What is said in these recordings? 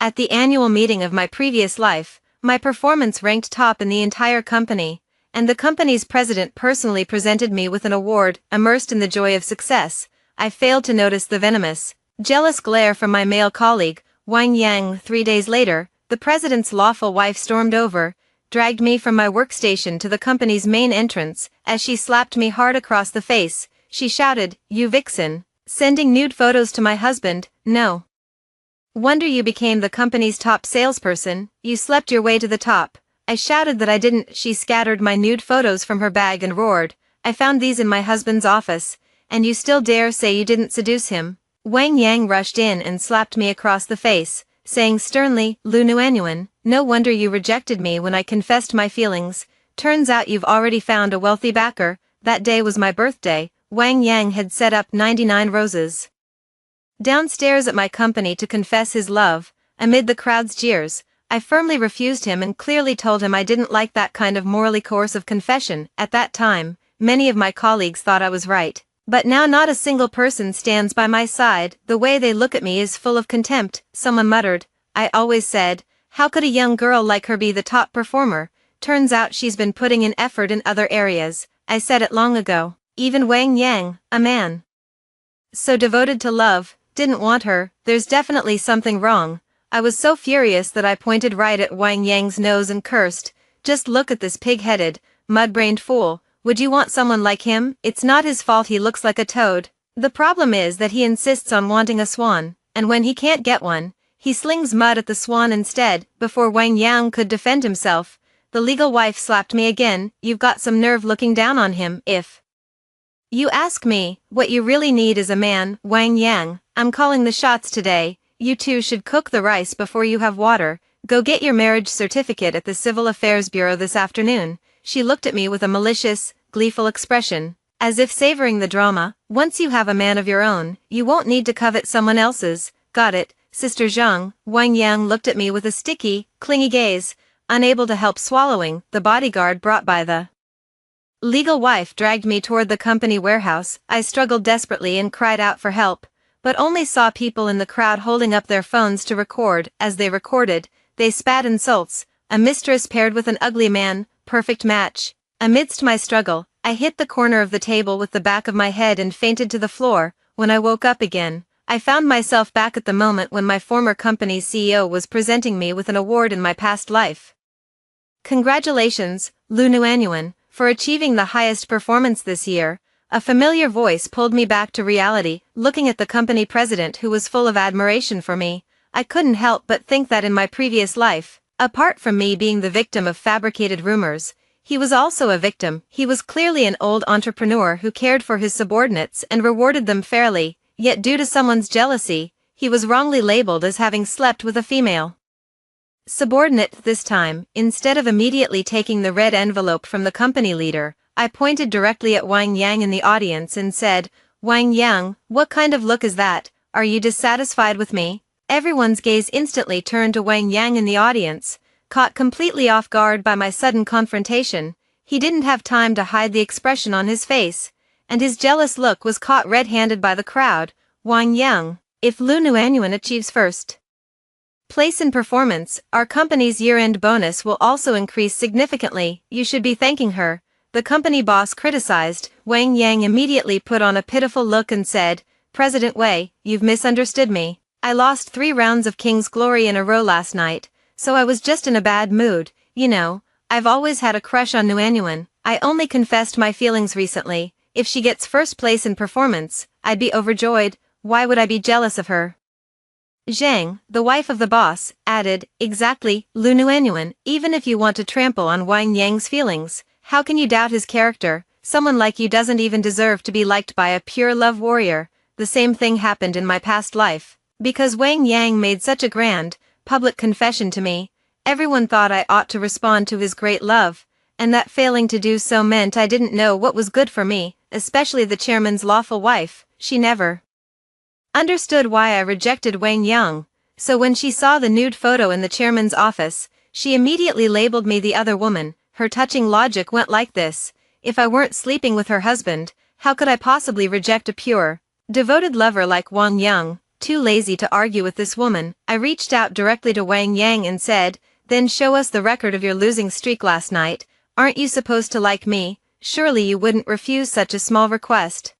At the annual meeting of my previous life, my performance ranked top in the entire company, and the company's president personally presented me with an award. Immersed in the joy of success, I failed to notice the venomous, jealous glare from my male colleague, Wang Yang. 3 days later, the president's lawful wife stormed over, dragged me from my workstation to the company's main entrance. As she slapped me hard across the face, she shouted, "You vixen, sending nude photos to my husband? No wonder you became the company's top salesperson, you slept your way to the top." I shouted that I didn't. She scattered my nude photos from her bag and roared, "I found these in my husband's office, and you still dare say you didn't seduce him?" Wang Yang rushed in and slapped me across the face, saying sternly, "Lu Nuanyuan, no wonder you rejected me when I confessed my feelings. Turns out you've already found a wealthy backer." That day was my birthday. Wang Yang had set up 99 roses downstairs at my company to confess his love. Amid the crowd's jeers, I firmly refused him and clearly told him I didn't like that kind of morally coercive confession. At that time, many of my colleagues thought I was right, but now not a single person stands by my side. The way they look at me is full of contempt. Someone muttered, "I always said, how could a young girl like her be the top performer? Turns out she's been putting in effort in other areas." I said it long ago. Even Wang Yang, a man so devoted to love, didn't want her. There's definitely something wrong. I was so furious that I pointed right at Wang Yang's nose and cursed, "Just look at this pig-headed, mud-brained fool. Would you want someone like him? It's not his fault he looks like a toad. The problem is that he insists on wanting a swan, and when he can't get one, he slings mud at the swan instead." Before Wang Yang could defend himself, the legal wife slapped me again. "You've got some nerve looking down on him. If you ask me, what you really need is a man." Wang Yang, I'm calling the shots today. You two should cook the rice before you have water. Go get your marriage certificate at the Civil Affairs Bureau this afternoon. She looked at me with a malicious, gleeful expression, as if savoring the drama. "Once you have a man of your own, you won't need to covet someone else's. Got it, Sister Zhang?" Wang Yang looked at me with a sticky, clingy gaze, unable to help swallowing. The bodyguard brought by the legal wife dragged me toward the company warehouse. I struggled desperately and cried out for help, but only saw people in the crowd holding up their phones to record. As they recorded, they spat insults. A mistress paired with an ugly man, perfect match. Amidst my struggle, I hit the corner of the table with the back of my head and fainted to the floor. When I woke up again, I found myself back at the moment when my former company's CEO was presenting me with an award in my past life. "Congratulations, Lu Nuanyuan, for achieving the highest performance this year." A familiar voice pulled me back to reality. Looking at the company president who was full of admiration for me, I couldn't help but think that in my previous life, apart from me being the victim of fabricated rumors, he was also a victim. He was clearly an old entrepreneur who cared for his subordinates and rewarded them fairly, yet due to someone's jealousy, he was wrongly labeled as having slept with a female subordinate. This time, instead of immediately taking the red envelope from the company leader, I pointed directly at Wang Yang in the audience and said, "Wang Yang, what kind of look is that? Are you dissatisfied with me?" Everyone's gaze instantly turned to Wang Yang in the audience, caught completely off guard by my sudden confrontation. He didn't have time to hide the expression on his face, and his jealous look was caught red-handed by the crowd. "Wang Yang, if Lu Nuanyuan achieves first place in performance, our company's year-end bonus will also increase significantly. You should be thanking her," the company boss criticized. Wang Yang immediately put on a pitiful look and said, "President Wei, you've misunderstood me. I lost 3 rounds of King's Glory in a row last night, so I was just in a bad mood. You know, I've always had a crush on Nuanyuan. I only confessed my feelings recently. If she gets first place in performance, I'd be overjoyed. Why would I be jealous of her?" Zhang, the wife of the boss, added, "Exactly, Lu Nuanyuan, even if you want to trample on Wang Yang's feelings, how can you doubt his character? Someone like you doesn't even deserve to be liked by a pure love warrior." The same thing happened in my past life. Because Wang Yang made such a grand, public confession to me, everyone thought I ought to respond to his great love, and that failing to do so meant I didn't know what was good for me, especially the chairman's lawful wife. She never understood why I rejected Wang Yang, so when she saw the nude photo in the chairman's office, she immediately labeled me the other woman. Her touching logic went like this: if I weren't sleeping with her husband, how could I possibly reject a pure, devoted lover like Wang Yang? too lazy to argue with this woman, I reached out directly to Wang Yang and said, "Then show us the record of your losing streak last night. Aren't you supposed to like me? Surely you wouldn't refuse such a small request."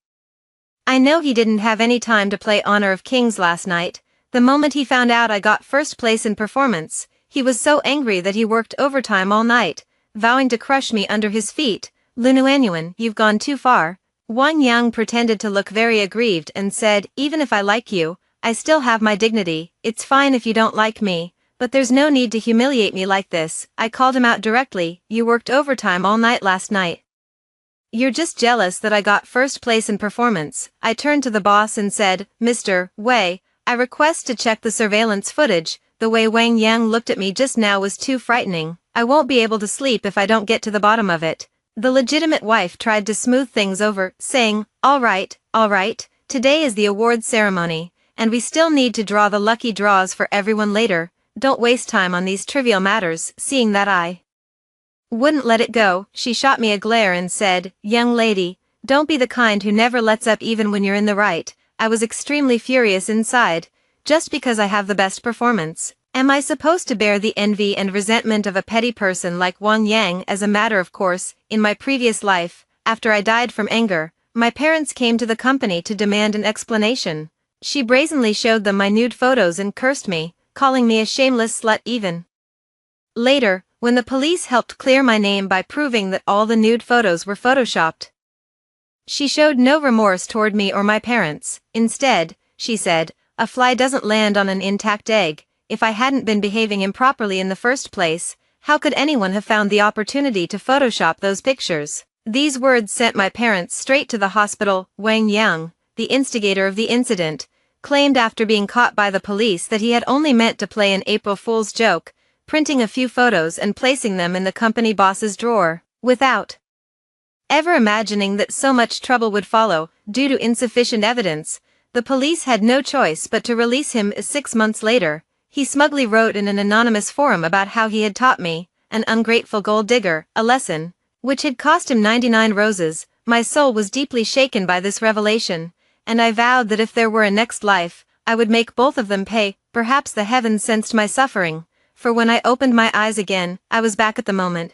I know he didn't have any time to play Honor of Kings last night. The moment he found out I got first place in performance, he was so angry that he worked overtime all night, vowing to crush me under his feet. "Lunuanyuan, you've gone too far." Wang Yang pretended to look very aggrieved and said, "Even if I like you, I still have my dignity. It's fine if you don't like me, but there's no need to humiliate me like this." I called him out directly. "You worked overtime all night last night. You're just jealous that I got first place in performance." I turned to the boss and said, "Mr. Wei, I request to check the surveillance footage. The way Wang Yang looked at me just now was too frightening. I won't be able to sleep if I don't get to the bottom of it." The legitimate wife tried to smooth things over, saying, all right, today is the awards ceremony, and we still need to draw the lucky draws for everyone later. Don't waste time on these trivial matters." Seeing that I wouldn't let it go, she shot me a glare and said, "Young lady, don't be the kind who never lets up even when you're in the right." I was extremely furious inside. Just because I have the best performance, am I supposed to bear the envy and resentment of a petty person like Wang Yang? As a matter of course, in my previous life, after I died from anger, my parents came to the company to demand an explanation. She brazenly showed them my nude photos and cursed me, calling me a shameless slut even. Later, when the police helped clear my name by proving that all the nude photos were photoshopped, she showed no remorse toward me or my parents. Instead, she said, "A fly doesn't land on an intact egg. If I hadn't been behaving improperly in the first place, how could anyone have found the opportunity to Photoshop those pictures?" These words sent my parents straight to the hospital. Wang Yang, the instigator of the incident, claimed after being caught by the police that he had only meant to play an April Fool's joke, printing a few photos and placing them in the company boss's drawer, without ever imagining that so much trouble would follow. Due to insufficient evidence, the police had no choice but to release him. 6 months later, he smugly wrote in an anonymous forum about how he had taught me, an ungrateful gold digger, a lesson, which had cost him 99 roses. My soul was deeply shaken by this revelation, and I vowed that if there were a next life, I would make both of them pay. Perhaps the heavens sensed my suffering, for when I opened my eyes again, I was back at the moment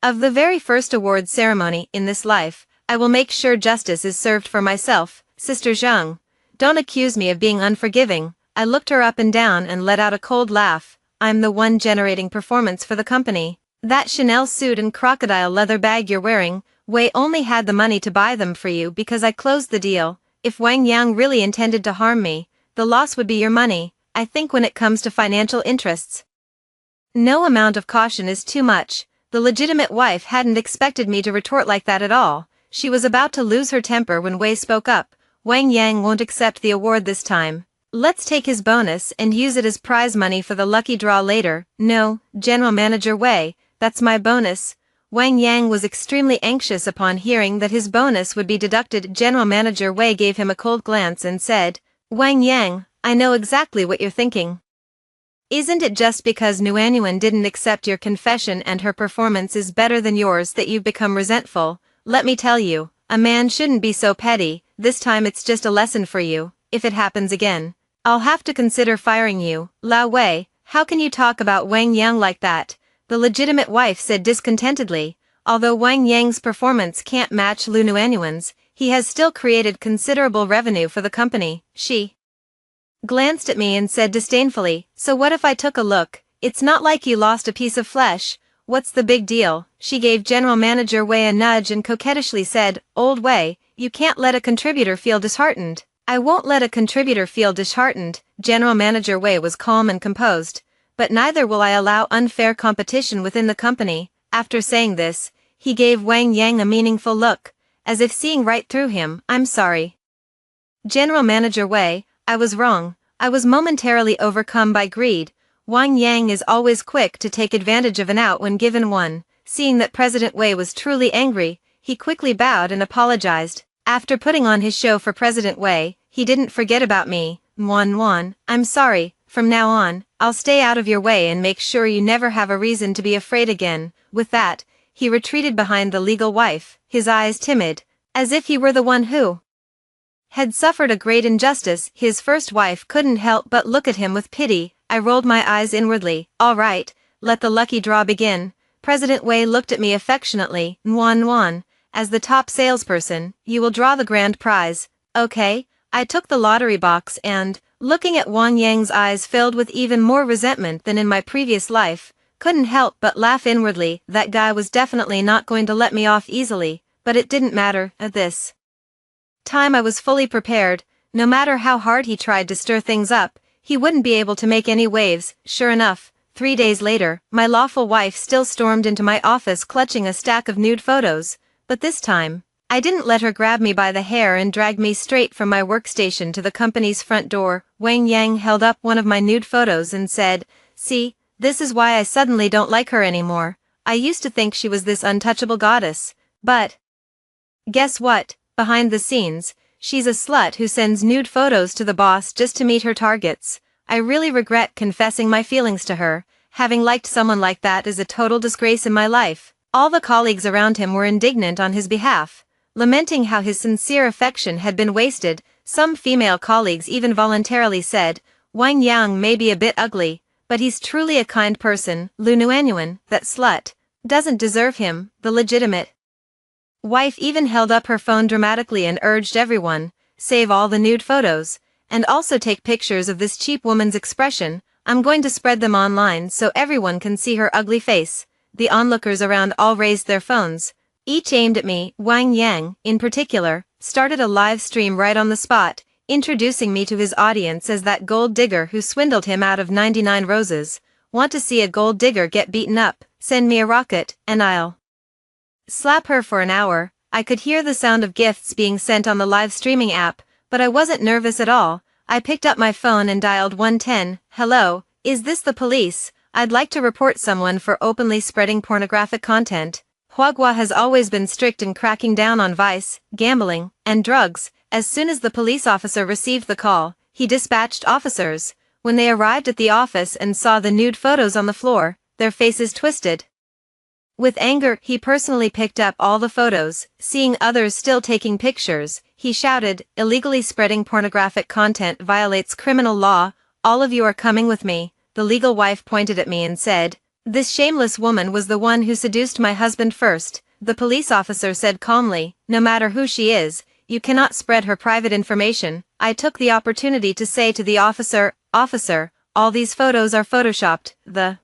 of the very first awards ceremony. In this life, I will make sure justice is served for myself. Sister Zhang, don't accuse me of being unforgiving." I looked her up and down and let out a cold laugh. "I'm the one generating performance for the company. That Chanel suit and crocodile leather bag you're wearing, Wei only had the money to buy them for you because I closed the deal. If Wang Yang really intended to harm me, the loss would be your money. I think when it comes to financial interests, no amount of caution is too much." The legitimate wife hadn't expected me to retort like that at all. She was about to lose her temper when Wei spoke up. "Wang Yang won't accept the award this time. Let's take his bonus and use it as prize money for the lucky draw later." "No, General Manager Wei, that's my bonus." Wang Yang was extremely anxious upon hearing that his bonus would be deducted. General Manager Wei gave him a cold glance and said, "Wang Yang, I know exactly what you're thinking. Isn't it just because Nuanyuan didn't accept your confession and her performance is better than yours that you've become resentful? Let me tell you, a man shouldn't be so petty. This time it's just a lesson for you. If it happens again, I'll have to consider firing you." "Lao Wei, how can you talk about Wang Yang like that?" the legitimate wife said discontentedly. "Although Wang Yang's performance can't match Lu Nuanyuan's, he has still created considerable revenue for the company." She glanced at me and said disdainfully, "So what if I took a look? It's not like you lost a piece of flesh. What's the big deal?" She gave General Manager Wei a nudge and coquettishly said, "Old Wei, you can't let a contributor feel disheartened." "I won't let a contributor feel disheartened." General Manager Wei was calm and composed, "but neither will I allow unfair competition within the company." After saying this, he gave Wang Yang a meaningful look, as if seeing right through him. "I'm sorry, General Manager Wei, I was wrong. I was momentarily overcome by greed. Wang Yang is always quick to take advantage of an out when given one." Seeing that President Wei was truly angry, he quickly bowed and apologized. After putting on his show for President Wei, he didn't forget about me. "Wan, I'm sorry. From now on, I'll stay out of your way and make sure you never have a reason to be afraid again." With that, he retreated behind the legal wife, his eyes timid, as if he were the one who had suffered a great injustice. His first wife couldn't help but look at him with pity. I rolled my eyes inwardly. All right, let the lucky draw begin. President Wei looked at me affectionately. Nguyen, as the top salesperson, you will draw the grand prize. Okay, I took the lottery box and, looking at Wang Yang's eyes filled with even more resentment than in my previous life, couldn't help but laugh inwardly. That guy was definitely not going to let me off easily, but it didn't matter. At this time I was fully prepared. No matter how hard he tried to stir things up, he wouldn't be able to make any waves. Sure enough, 3 days later, my lawful wife still stormed into my office clutching a stack of nude photos, but this time, I didn't let her grab me by the hair and drag me straight from my workstation to the company's front door. Wang Yang held up one of my nude photos and said, "See, this is why I suddenly don't like her anymore. I used to think she was this untouchable goddess, but guess what? Behind the scenes, she's a slut who sends nude photos to the boss just to meet her targets. I really regret confessing my feelings to her. Having liked someone like that is a total disgrace in my life." All the colleagues around him were indignant on his behalf, lamenting how his sincere affection had been wasted. Some female colleagues even voluntarily said, "Wang Yang may be a bit ugly, but he's truly a kind person. Lu Nuanyuan, that slut, doesn't deserve him." The legitimate wife even held up her phone dramatically and urged everyone, save all the nude photos, and also take pictures of this cheap woman's expression. I'm going to spread them online so everyone can see her ugly face. The onlookers around all raised their phones, each aimed at me. Wang Yang, in particular, started a live stream right on the spot, introducing me to his audience as that gold digger who swindled him out of 99 roses. Want to see a gold digger get beaten up? Send me a rocket, and I'll slap her for an hour. I could hear the sound of gifts being sent on the live streaming app, but I wasn't nervous at all. I picked up my phone and dialed 110. "Hello, is this the police? I'd like to report someone for openly spreading pornographic content." Huagua has always been strict in cracking down on vice, gambling, and drugs. As soon as the police officer received the call, he dispatched officers. When they arrived at the office and saw the nude photos on the floor, their faces twisted with anger. He personally picked up all the photos. Seeing others still taking pictures, he shouted, "Illegally spreading pornographic content violates criminal law. All of you are coming with me." The legal wife pointed at me and said, "This shameless woman was the one who seduced my husband first." The police officer said calmly, "No matter who she is, you cannot spread her private information." I took the opportunity to say to the officer, "Officer, all these photos are photoshopped. The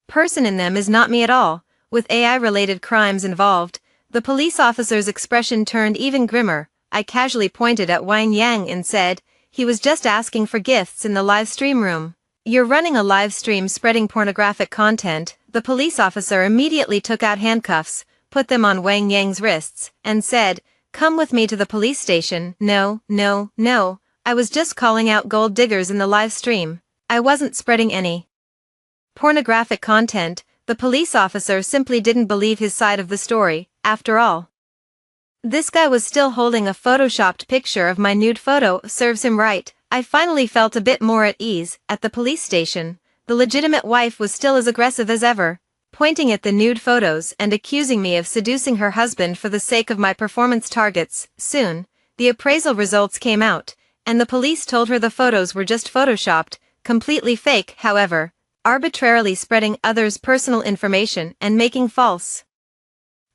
person in them is not me at all." With AI-related crimes involved, the police officer's expression turned even grimmer. I casually pointed at Wang Yang and said, "He was just asking for gifts in the live stream room. You're running a live stream spreading pornographic content." The police officer immediately took out handcuffs, put them on Wang Yang's wrists, and said, "Come with me to the police station." No, I was just calling out gold diggers in the live stream. I wasn't spreading any pornographic content. The police officer simply didn't believe his side of the story. After all, this guy was still holding a photoshopped picture of my nude photo. Serves him right. I finally felt a bit more at ease. At the police station, the legitimate wife was still as aggressive as ever, pointing at the nude photos and accusing me of seducing her husband for the sake of my performance targets. Soon, the appraisal results came out, and the police told her the photos were just photoshopped, completely fake. However, arbitrarily spreading others' personal information and making false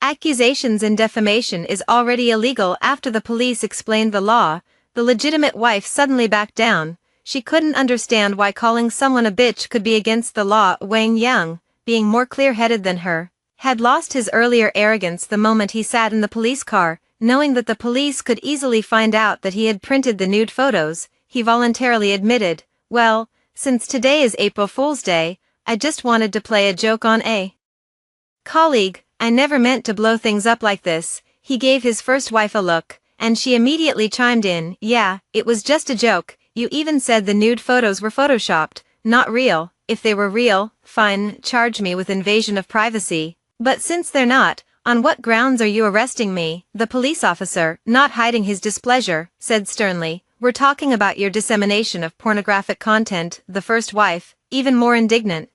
accusations and defamation is already illegal. After the police explained the law, the legitimate wife suddenly backed down. She couldn't understand why calling someone a bitch could be against the law. Wang Yang, being more clear-headed than her, had lost his earlier arrogance the moment he sat in the police car. Knowing that the police could easily find out that he had printed the nude photos, he voluntarily admitted, "Well, since today is April Fool's Day, I just wanted to play a joke on a colleague. I never meant to blow things up like this." He gave his first wife a look, and she immediately chimed in, "Yeah, it was just a joke. You even said the nude photos were photoshopped, not real. If they were real, fine, charge me with invasion of privacy. But since they're not, on what grounds are you arresting me?" The police officer, not hiding his displeasure, said sternly, "We're talking about your dissemination of pornographic content." The first wife, even more indignant,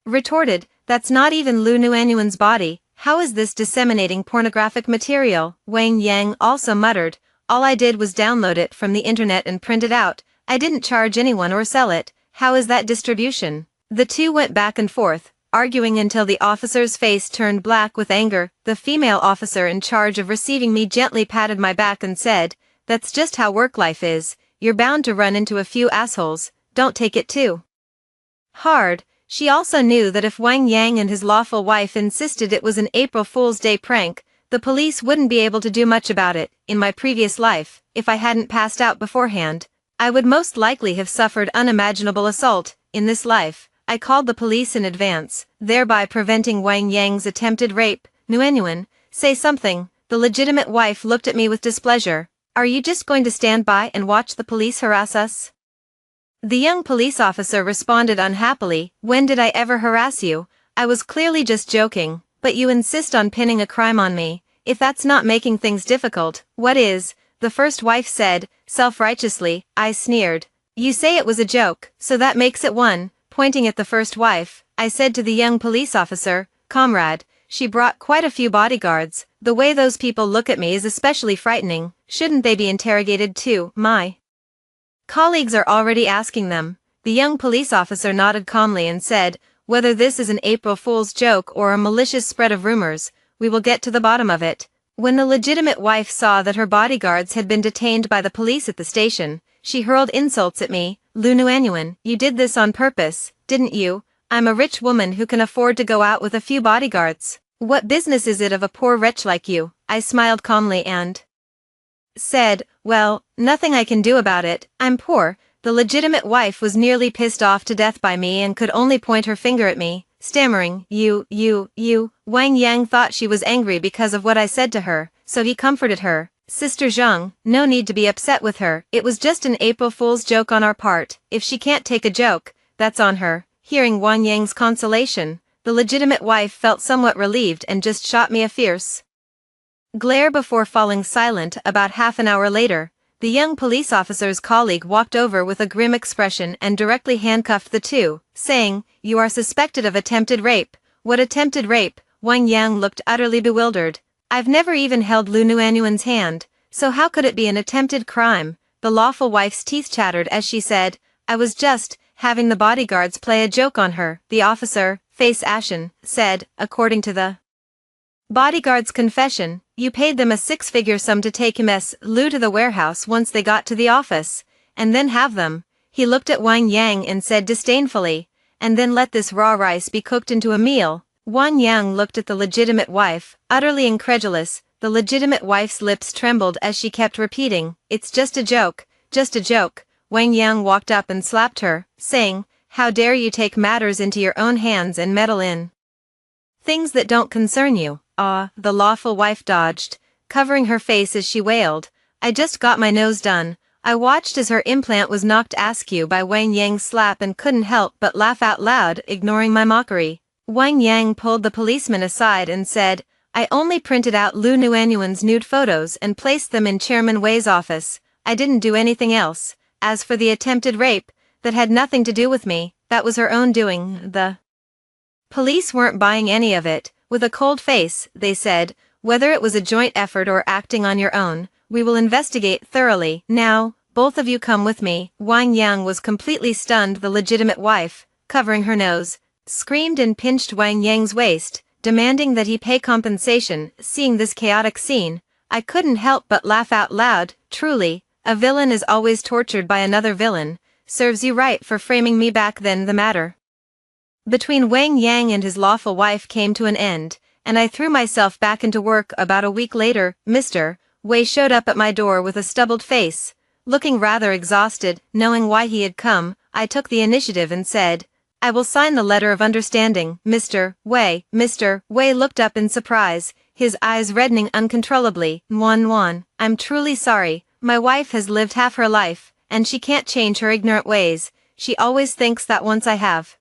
retorted, "That's not even Lu Nuanyuan's body. How is this disseminating pornographic material?" Wang Yang also muttered, all I did was download it from the internet and print it out. I didn't charge anyone or sell it. How is that distribution?" The two went back and forth, arguing until the officer's face turned black with anger. The female officer in charge of receiving me gently patted my back and said, "That's just how work life is. You're bound to run into a few assholes. Don't take it too hard." She also knew that if Wang Yang and his lawful wife insisted it was an April Fool's Day prank, the police wouldn't be able to do much about it. In my previous life, if I hadn't passed out beforehand, I would most likely have suffered unimaginable assault. In this life, I called the police in advance, thereby preventing Wang Yang's attempted rape. "Nguyen, say something." The legitimate wife looked at me with displeasure. "Are you just going to stand by and watch the police harass us?" The young police officer responded unhappily, "When did I ever harass you? I was clearly just joking, but you insist on pinning a crime on me. If that's not making things difficult, what is?" The first wife said, self-righteously. I sneered. "You say it was a joke, so that makes it one." Pointing at the first wife, I said to the young police officer, "Comrade, she brought quite a few bodyguards. The way those people look at me is especially frightening. Shouldn't they be interrogated too? My colleagues are already asking them." The young police officer nodded calmly and said, "Whether this is an April Fool's joke or a malicious spread of rumors, we will get to the bottom of it." When the legitimate wife saw that her bodyguards had been detained by the police at the station, she hurled insults at me. "Lu Nguyen, you did this on purpose, didn't you? I'm a rich woman who can afford to go out with a few bodyguards. What business is it of a poor wretch like you?" I smiled calmly and said, "Well, nothing I can do about it. I'm poor." The legitimate wife was nearly pissed off to death by me and could only point her finger at me, stammering, You. Wang Yang thought she was angry because of what I said to her, so he comforted her. "Sister Zhang, no need to be upset with her. It was just an April Fool's joke on our part. If she can't take a joke, that's on her." Hearing Wang Yang's consolation, the legitimate wife felt somewhat relieved and just shot me a fierce glare before falling silent. About half an hour later, the young police officer's colleague walked over with a grim expression and directly handcuffed the two, saying, "You are suspected of attempted rape." "What attempted rape?" Wang Yang looked utterly bewildered. "I've never even held Lu Nguyen's hand, so how could it be an attempted crime?" The lawful wife's teeth chattered as she said, "I was just having the bodyguards play a joke on her." The officer, face ashen, said, "According to the bodyguard's confession, you paid them a six-figure sum to take Ms. Lu to the warehouse once they got to the office, and then have them." He looked at Wang Yang and said disdainfully, "And then let this raw rice be cooked into a meal." Wang Yang looked at the legitimate wife, utterly incredulous. The legitimate wife's lips trembled as she kept repeating, "It's just a joke, just a joke." Wang Yang walked up and slapped her, saying, "How dare you take matters into your own hands and meddle in things that don't concern you?" The lawful wife dodged, covering her face as she wailed, "I just got my nose done." I watched as her implant was knocked askew by Wang Yang's slap and couldn't help but laugh out loud, ignoring my mockery. Wang Yang pulled the policeman aside and said, "I only printed out Lu Nguyen's nude photos and placed them in Chairman Wei's office. I didn't do anything else. As for the attempted rape, that had nothing to do with me, that was her own doing." The police weren't buying any of it. With a cold face, they said, "Whether it was a joint effort or acting on your own, we will investigate thoroughly. Now, both of you come with me." Wang Yang was completely stunned. The legitimate wife, covering her nose, screamed and pinched Wang Yang's waist, demanding that he pay compensation. Seeing this chaotic scene, I couldn't help but laugh out loud. Truly, a villain is always tortured by another villain. Serves you right for framing me back then. The matter between Wang Yang and his lawful wife came to an end, and I threw myself back into work. About a week later, Mr. Wei showed up at my door with a stubbled face, looking rather exhausted. Knowing why he had come, I took the initiative and said, "I will sign the letter of understanding, Mr. Wei." Mr. Wei looked up in surprise, his eyes reddening uncontrollably. "Wan, I'm truly sorry. My wife has lived half her life, and she can't change her ignorant ways. She always thinks that once I have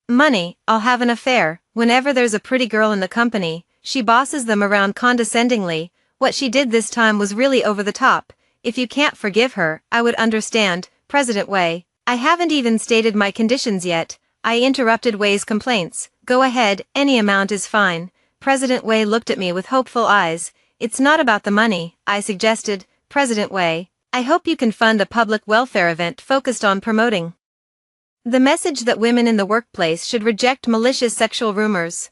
money, I'll have an affair. Whenever there's a pretty girl in the company, she bosses them around condescendingly. What she did this time was really over the top. If you can't forgive her, I would understand." President Wei, I haven't even stated my conditions yet. I interrupted Wei's complaints. "Go ahead, any amount is fine." President Wei looked at me with hopeful eyes. "It's not about the money," I suggested. President Wei, I hope you can fund a public welfare event focused on promoting the message that women in the workplace should reject malicious sexual rumors.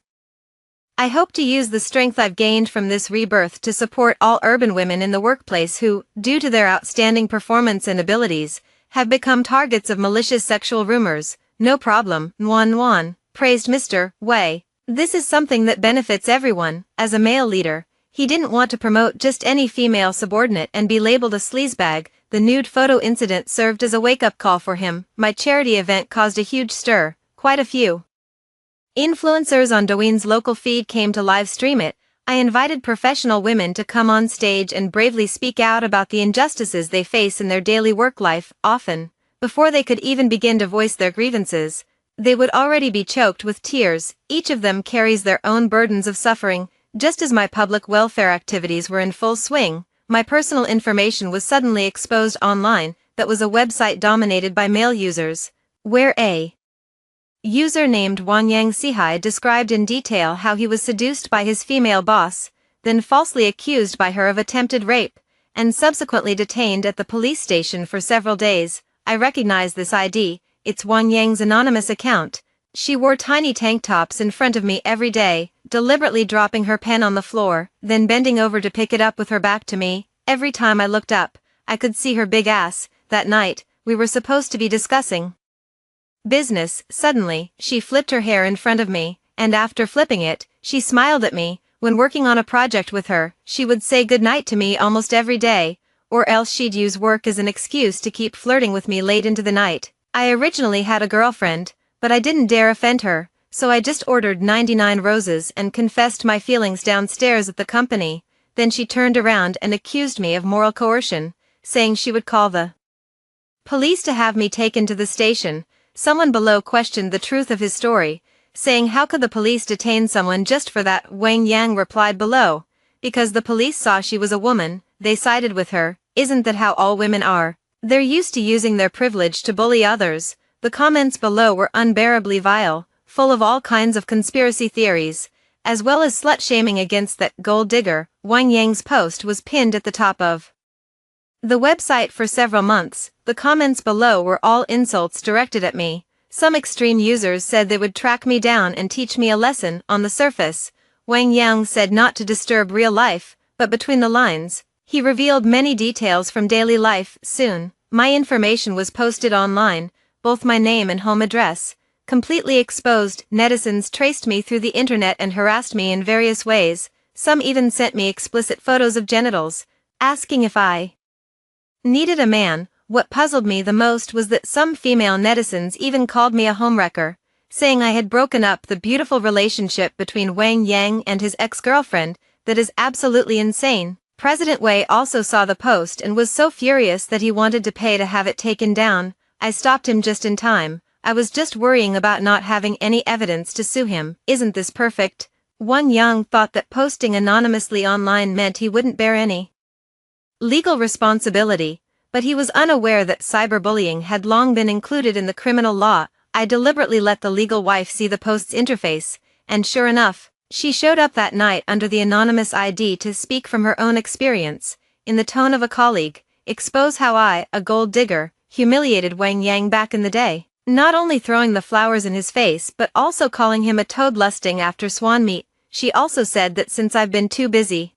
I hope to use the strength I've gained from this rebirth to support all urban women in the workplace who, due to their outstanding performance and abilities, have become targets of malicious sexual rumors. No problem, Wan, praised Mr. Wei. This is something that benefits everyone. As a male leader, he didn't want to promote just any female subordinate and be labeled a sleazebag. The nude photo incident served as a wake-up call for him. My charity event caused a huge stir. Quite a few influencers on Douyin's local feed came to live stream it. I invited professional women to come on stage and bravely speak out about the injustices they face in their daily work life. Often, before they could even begin to voice their grievances, they would already be choked with tears. Each of them carries their own burdens of suffering. Just as my public welfare activities were in full swing, my personal information was suddenly exposed online. That was a website dominated by male users, where a user named Wanyang Sihai described in detail how he was seduced by his female boss, then falsely accused by her of attempted rape, and subsequently detained at the police station for several days. I recognize this ID, it's Wanyang's anonymous account. She wore tiny tank tops in front of me every day, deliberately dropping her pen on the floor, then bending over to pick it up with her back to me. Every time I looked up, I could see her big ass. That night, we were supposed to be discussing business. Suddenly, she flipped her hair in front of me, and after flipping it, she smiled at me. When working on a project with her, she would say goodnight to me almost every day, or else she'd use work as an excuse to keep flirting with me late into the night. I originally had a girlfriend, but I didn't dare offend her, so I just ordered 99 roses and confessed my feelings downstairs at the company. Then she turned around and accused me of moral coercion, saying she would call the police to have me taken to the station. Someone below questioned the truth of his story, saying how could the police detain someone just for that? Wang Yang replied below, because the police saw she was a woman, they sided with her. Isn't that how all women are? They're used to using their privilege to bully others. The comments below were unbearably vile, full of all kinds of conspiracy theories, as well as slut-shaming against that gold digger. Wang Yang's post was pinned at the top of the website for several months. The comments below were all insults directed at me. Some extreme users said they would track me down and teach me a lesson. On the surface, Wang Yang said not to disturb real life, but between the lines, he revealed many details from daily life. Soon, my information was posted online, both my name and home address, completely exposed. Netizens traced me through the internet and harassed me in various ways. Some even sent me explicit photos of genitals, asking if I needed a man. What puzzled me the most was that some female netizens even called me a homewrecker, saying I had broken up the beautiful relationship between Wang Yang and his ex-girlfriend. That is absolutely insane. President Wei also saw the post and was so furious that he wanted to pay to have it taken down. I stopped him just in time. I was just worrying about not having any evidence to sue him. Isn't this perfect? Wang Yang thought that posting anonymously online meant he wouldn't bear any legal responsibility, but he was unaware that cyberbullying had long been included in the criminal law. I deliberately let the legal wife see the post's interface, and sure enough, she showed up that night under the anonymous ID to speak from her own experience, in the tone of a colleague, expose how I, a gold digger, humiliated Wang Yang back in the day, not only throwing the flowers in his face but also calling him a toad lusting after swan meat. She also said that since I've been too busy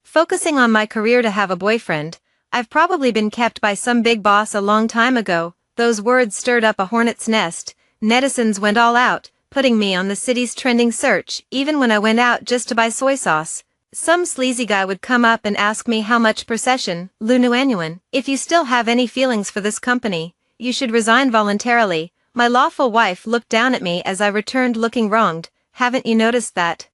focusing on my career to have a boyfriend, I've probably been kept by some big boss a long time ago. Those words stirred up a hornet's nest. Netizens went all out, putting me on the city's trending search. Even when I went out just to buy soy sauce, some sleazy guy would come up and ask me how much per session. Lunuanuan, if you still have any feelings for this company, you should resign voluntarily. My lawful wife looked down at me as I returned looking wronged. Haven't you noticed that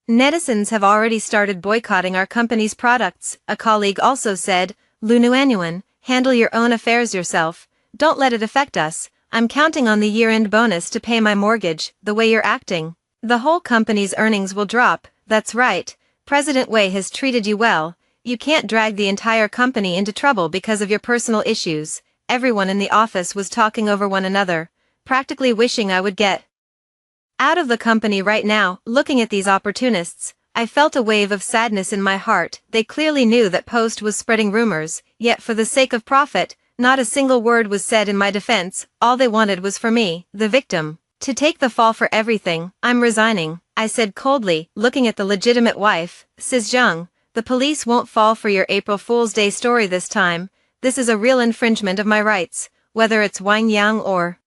netizens have already started boycotting our company's products? A colleague also said, Lunuanuan, handle your own affairs yourself, don't let it affect us. I'm counting on the year-end bonus to pay my mortgage. The way you're acting, the whole company's earnings will drop. That's right, President Wei has treated you well. You can't drag the entire company into trouble because of your personal issues. Everyone in the office was talking over one another, practically wishing I would get out of the company right now. Looking at these opportunists, I felt a wave of sadness in my heart. They clearly knew that Post was spreading rumors, yet for the sake of profit, not a single word was said in my defense. All they wanted was for me, the victim, to take the fall for everything. I'm resigning, I said coldly, looking at the legitimate wife. Sis Jung, the police won't fall for your April Fool's Day story this time. This is a real infringement of my rights, whether it's Wang Yang or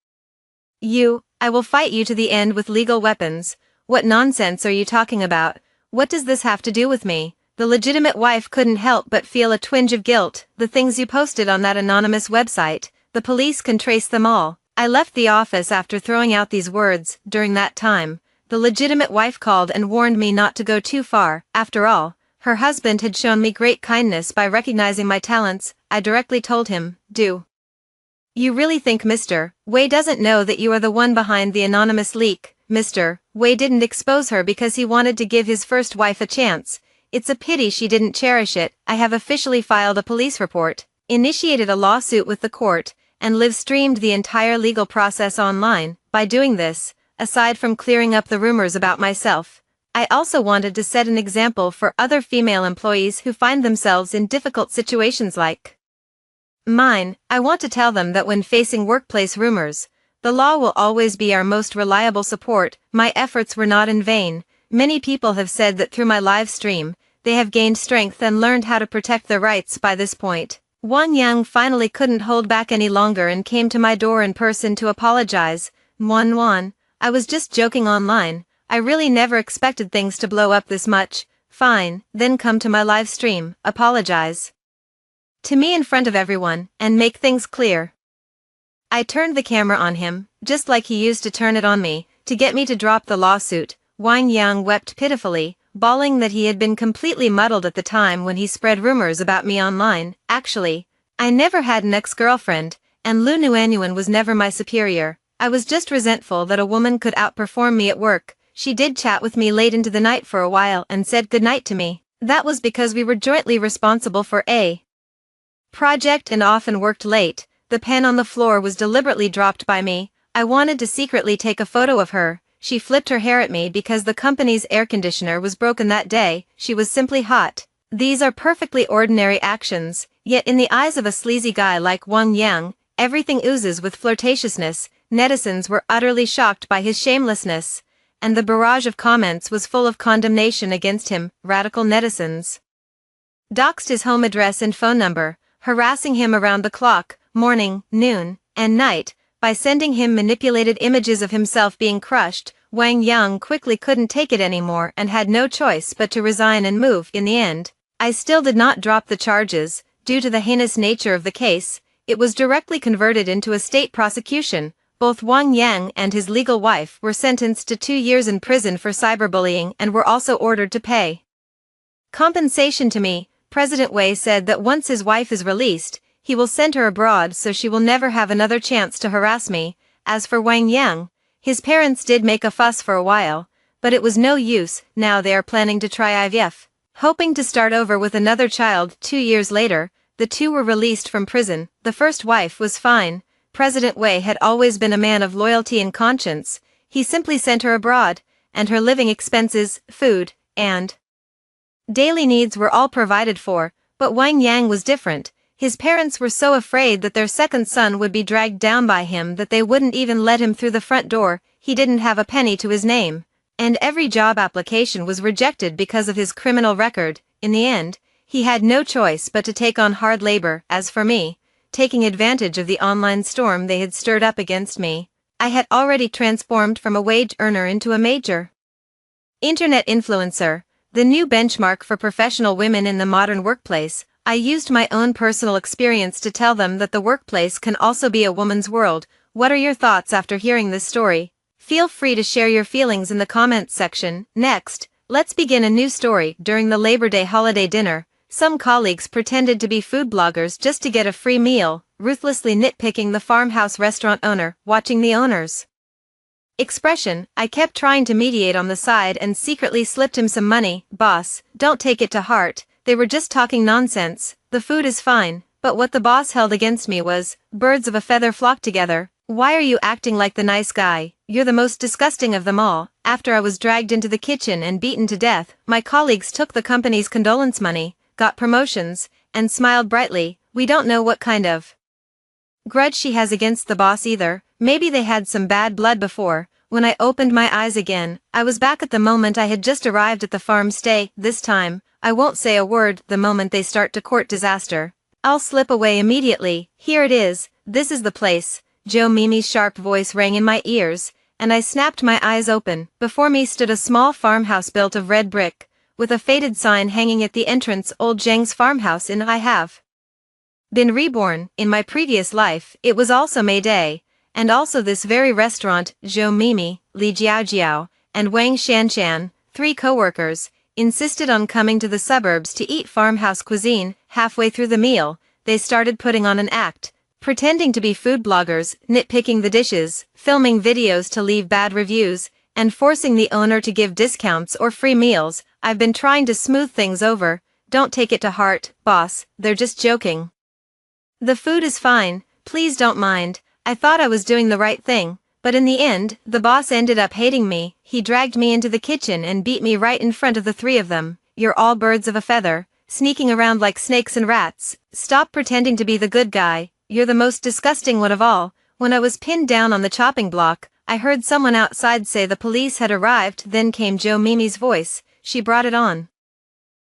you. I will fight you to the end with legal weapons. What nonsense are you talking about? What does this have to do with me? The legitimate wife couldn't help but feel a twinge of guilt. The things you posted on that anonymous website, the police can trace them all. I left the office after throwing out these words. During that time, the legitimate wife called and warned me not to go too far. After all, her husband had shown me great kindness by recognizing my talents. I directly told him, "Do you really think Mr. Wei doesn't know that you are the one behind the anonymous leak? Mr. Wei didn't expose her because he wanted to give his first wife a chance. It's a pity she didn't cherish it. I have officially filed a police report, initiated a lawsuit with the court, and live-streamed the entire legal process online. By doing this, aside from clearing up the rumors about myself, I also wanted to set an example for other female employees who find themselves in difficult situations like mine. I want to tell them that when facing workplace rumors, the law will always be our most reliable support. My efforts were not in vain. Many people have said that through my live stream, they have gained strength and learned how to protect their rights. By this point, Wang Yang finally couldn't hold back any longer and came to my door in person to apologize. Wan, I was just joking online. I really never expected things to blow up this much. Fine, then come to my live stream, apologize to me in front of everyone, and make things clear. I turned the camera on him, just like he used to turn it on me, to get me to drop the lawsuit. Wang Yang wept pitifully, bawling that he had been completely muddled at the time when he spread rumors about me online. Actually, I never had an ex-girlfriend, and Lu Nuanyuan was never my superior. I was just resentful that a woman could outperform me at work. She did chat with me late into the night for a while and said goodnight to me. That was because we were jointly responsible for a project and often worked late. The pen on the floor was deliberately dropped by me. I wanted to secretly take a photo of her. She flipped her hair at me because the company's air conditioner was broken that day. She was simply hot. These are perfectly ordinary actions, yet in the eyes of a sleazy guy like Wang Yang, everything oozes with flirtatiousness. Netizens were utterly shocked by his shamelessness, and the barrage of comments was full of condemnation against him. Radical netizens doxed his home address and phone number, harassing him around the clock, morning, noon, and night, by sending him manipulated images of himself being crushed. Wang Yang quickly couldn't take it anymore and had no choice but to resign and move. In the end, I still did not drop the charges. Due to the heinous nature of the case, it was directly converted into a state prosecution. Both Wang Yang and his legal wife were sentenced to 2 years in prison for cyberbullying and were also ordered to pay compensation to me. President Wei said that once his wife is released, he will send her abroad so she will never have another chance to harass me. As for Wang Yang, his parents did make a fuss for a while, but it was no use. Now they are planning to try IVF, hoping to start over with another child. 2 years later, the two were released from prison. The first wife was fine. President Wei had always been a man of loyalty and conscience. He simply sent her abroad, and her living expenses, food, and daily needs were all provided for. But Wang Yang was different. His parents were so afraid that their second son would be dragged down by him that they wouldn't even let him through the front door. He didn't have a penny to his name, and every job application was rejected because of his criminal record. In the end, he had no choice but to take on hard labor. As for me, taking advantage of the online storm they had stirred up against me, I had already transformed from a wage earner into a major internet influencer, the new benchmark for professional women in the modern workplace. I used my own personal experience to tell them that the workplace can also be a woman's world. What are your thoughts after hearing this story? Feel free to share your feelings in the comments section. Next, let's begin a new story. During the Labor Day holiday dinner, some colleagues pretended to be food bloggers just to get a free meal, ruthlessly nitpicking the farmhouse restaurant owner. Watching the owner's expression, I kept trying to mediate on the side and secretly slipped him some money. Boss, don't take it to heart. They were just talking nonsense. The food is fine, but what the boss held against me was, birds of a feather flock together. Why are you acting like the nice guy? you're the most disgusting of them all. After I was dragged into the kitchen and beaten to death, my colleagues took the company's condolence money, got promotions, and smiled brightly. We don't know what kind of grudge she has against the boss either. Maybe they had some bad blood before. When I opened my eyes again, I was back at the moment I had just arrived at the farm stay. This time, I won't say a word. The moment they start to court disaster, I'll slip away immediately. Here it is, this is the place. Joe Mimi's sharp voice rang in my ears, and I snapped my eyes open. Before me stood a small farmhouse built of red brick, with a faded sign hanging at the entrance. Old Zhang's farmhouse. In I have been reborn. In my previous life, it was also May Day, and also this very restaurant. Zhou Mimi, Li Jiaojiao, and Wang Shanshan, 3 co-workers, insisted on coming to the suburbs to eat farmhouse cuisine. Halfway through the meal, they started putting on an act, pretending to be food bloggers, nitpicking the dishes, filming videos to leave bad reviews, and forcing the owner to give discounts or free meals. I've been trying to smooth things over. Don't take it to heart, boss, they're just joking. The food is fine, please don't mind. I thought I was doing the right thing, but in the end, the boss ended up hating me. He dragged me into the kitchen and beat me right in front of the 3 of them. You're all birds of a feather, sneaking around like snakes and rats. Stop pretending to be the good guy. You're the most disgusting one of all. When I was pinned down on the chopping block, I heard someone outside say the police had arrived. Then came Joe Mimi's voice. She brought it on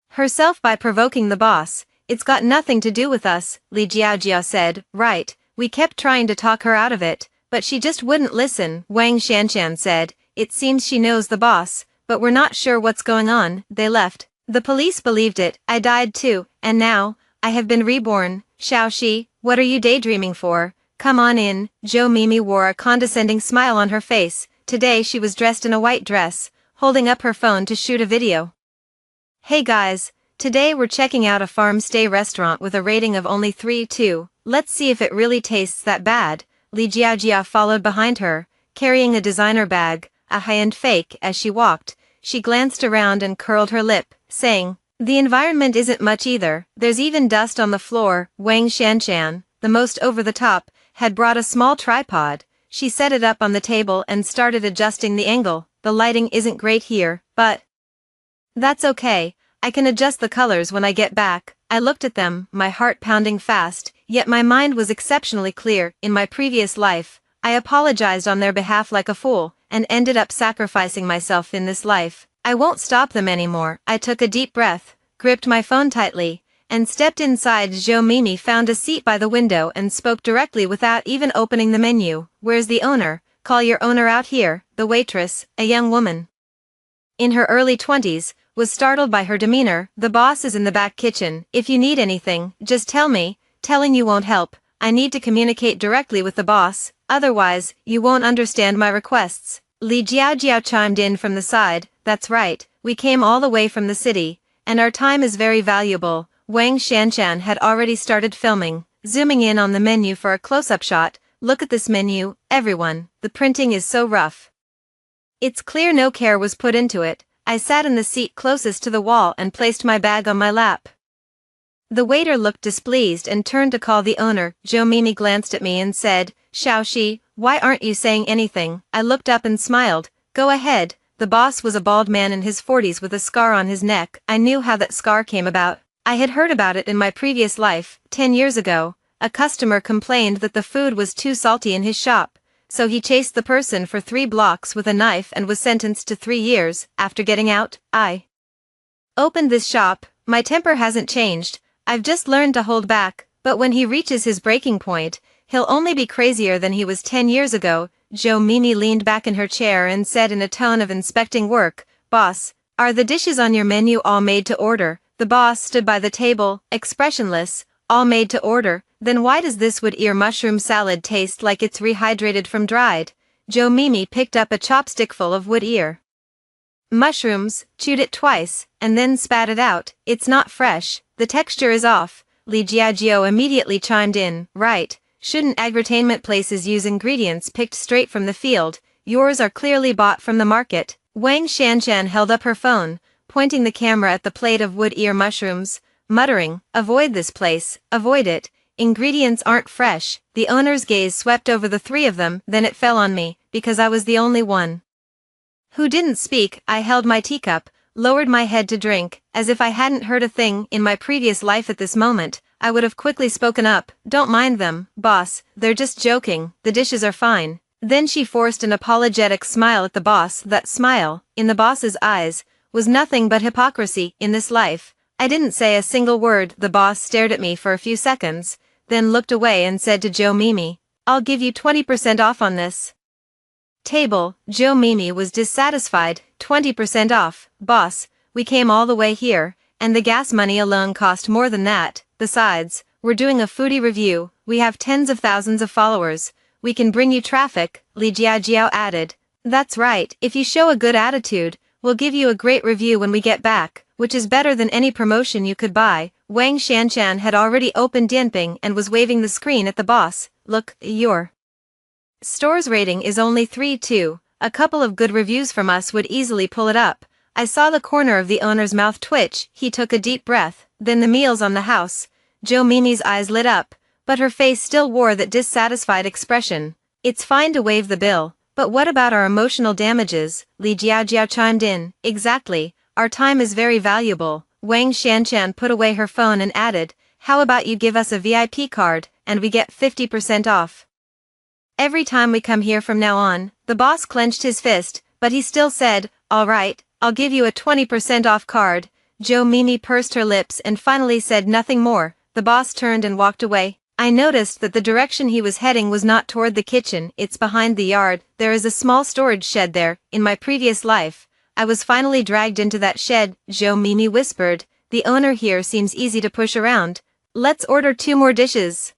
herself by provoking the boss. It's got nothing to do with us, Li Jiaojia said. Right, we kept trying to talk her out of it, but she just wouldn't listen. Wang Shanshan said, it seems she knows the boss, but we're not sure what's going on. They left. The police believed it. I died too, and now, I have been reborn. Xiaoxi, what are you daydreaming for? Come on in. Zhou Mimi wore a condescending smile on her face. Today she was dressed in a white dress, holding up her phone to shoot a video. Hey guys, today we're checking out a farm stay restaurant with a rating of only 3.2. Let's see if it really tastes that bad. Li Jiajia followed behind her, carrying a designer bag, a high-end fake. As she walked, she glanced around and curled her lip, saying, the environment isn't much either. There's even dust on the floor. Wang Shanshan, the most over-the-top, had brought a small tripod. She set it up on the table and started adjusting the angle. The lighting isn't great here, but that's okay. I can adjust the colors when I get back. I looked at them, my heart pounding fast, yet my mind was exceptionally clear. In my previous life, I apologized on their behalf like a fool, and ended up sacrificing myself in this life. I won't stop them anymore. I took a deep breath, gripped my phone tightly, and stepped inside. Zhou Mimi found a seat by the window and spoke directly without even opening the menu. Where's the owner? Call your owner out here. The waitress, a young woman in her early 20s, was startled by her demeanor. The boss is in the back kitchen. If you need anything, just tell me. Telling you won't help. I need to communicate directly with the boss, otherwise, you won't understand my requests. Li Jiaojiao chimed in from the side. That's right, we came all the way from the city, and our time is very valuable. Wang Shanshan had already started filming, zooming in on the menu for a close-up shot. Look at this menu, everyone, the printing is so rough. It's clear no care was put into it. I sat in the seat closest to the wall and placed my bag on my lap. The waiter looked displeased and turned to call the owner. Zhou Mimi glanced at me and said, Xiaoxi, why aren't you saying anything? I looked up and smiled. Go ahead. The boss was a bald man in his 40s with a scar on his neck. I knew how that scar came about. I had heard about it in my previous life. 10 years ago, a customer complained that the food was too salty in his shop, so he chased the person for 3 blocks with a knife and was sentenced to 3 years. After getting out, I opened this shop. My temper hasn't changed. I've just learned to hold back, but when he reaches his breaking point, he'll only be crazier than he was 10 years ago. Zhou Mimi leaned back in her chair and said in a tone of inspecting work, Boss, are the dishes on your menu all made to order? The boss stood by the table, expressionless. All made to order. Then why does this wood ear mushroom salad taste like it's rehydrated from dried? Zhou Mimi picked up a chopstickful of wood ear mushrooms, chewed it twice, and then spat it out. It's not fresh, the texture is off. Li Jiajiao immediately chimed in. Right, shouldn't agri-tainment places use ingredients picked straight from the field? Yours are clearly bought from the market. Wang Shanshan held up her phone, pointing the camera at the plate of wood ear mushrooms, muttering, avoid this place, avoid it. ingredients aren't fresh. The owner's gaze swept over the three of them, then it fell on me, because I was the only one who didn't speak. I held my teacup, lowered my head to drink, as if I hadn't heard a thing in my previous life. At this moment, I would have quickly spoken up. Don't mind them, boss, they're just joking, the dishes are fine. Then she forced an apologetic smile at the boss. That smile, in the boss's eyes, was nothing but hypocrisy. In this life, I didn't say a single word. The boss stared at me for a few seconds, then looked away and said to Joe Mimi, "I'll give you 20% off on this table." Joe Mimi was dissatisfied. 20% off, boss, we came all the way here, and the gas money alone cost more than that. Besides, we're doing a foodie review, we have tens of thousands of followers, we can bring you traffic, Li Jiajiao added. That's right, if you show a good attitude, we'll give you a great review when we get back, which is better than any promotion you could buy. Wang Shanshan had already opened Dianping and was waving the screen at the boss. Look, your store's rating is only 3.2, a couple of good reviews from us would easily pull it up. I saw the corner of the owner's mouth twitch. He took a deep breath. Then the meals on the house. Joe Mimi's eyes lit up, but her face still wore that dissatisfied expression. It's fine to waive the bill, but what about our emotional damages? Li Jiajiao chimed in. Exactly, our time is very valuable. Wang Shanshan put away her phone and added, how about you give us a VIP card, and we get 50% off every time we come here from now on. The boss clenched his fist, but he still said, all right, I'll give you a 20% off card. Joe Mimi pursed her lips and finally said nothing more. The boss turned and walked away. I noticed that the direction he was heading was not toward the kitchen, it's behind the yard. There is a small storage shed there. In my previous life, I was finally dragged into that shed. Joe Mimi whispered, the owner here seems easy to push around. Let's order 2 more dishes.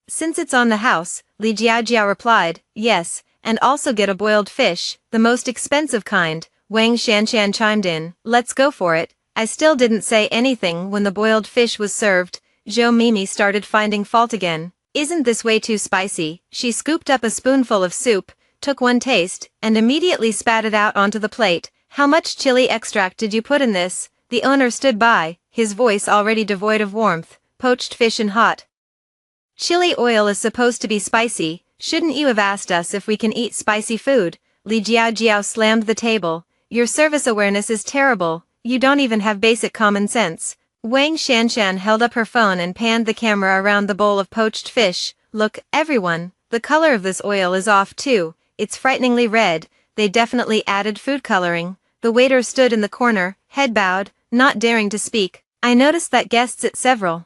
Since it's on the house, Li Jiajiao replied, yes, and also get a boiled fish, the most expensive kind. Wang Shanshan chimed in, let's go for it. I still didn't say anything when the boiled fish was served. Joe Mimi started finding fault again. Isn't this way too spicy? She scooped up a spoonful of soup, took one taste, and immediately spat it out onto the plate. How much chili extract did you put in this? The owner stood by, his voice already devoid of warmth. Poached fish and hot chili oil is supposed to be spicy. Shouldn't you have asked us if we can eat spicy food? Li Jiajiao slammed the table. Your service awareness is terrible. You don't even have basic common sense. Wang Shanshan held up her phone and panned the camera around the bowl of poached fish. Look, everyone, the color of this oil is off too. It's frighteningly red. They definitely added food coloring. The waiter stood in the corner, head bowed, not daring to speak. I noticed that guests at several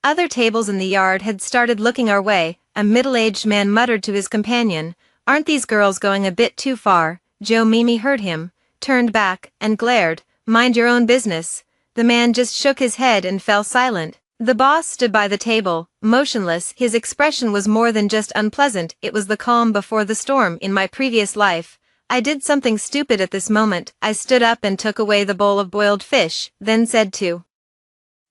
other tables in the yard had started looking our way. A middle-aged man muttered to his companion, aren't these girls going a bit too far? Joe Mimi heard him, turned back, and glared, mind your own business. The man just shook his head and fell silent. The boss stood by the table, motionless. His expression was more than just unpleasant, it was the calm before the storm. In my previous life, I did something stupid at this moment. I stood up and took away the bowl of boiled fish, then said to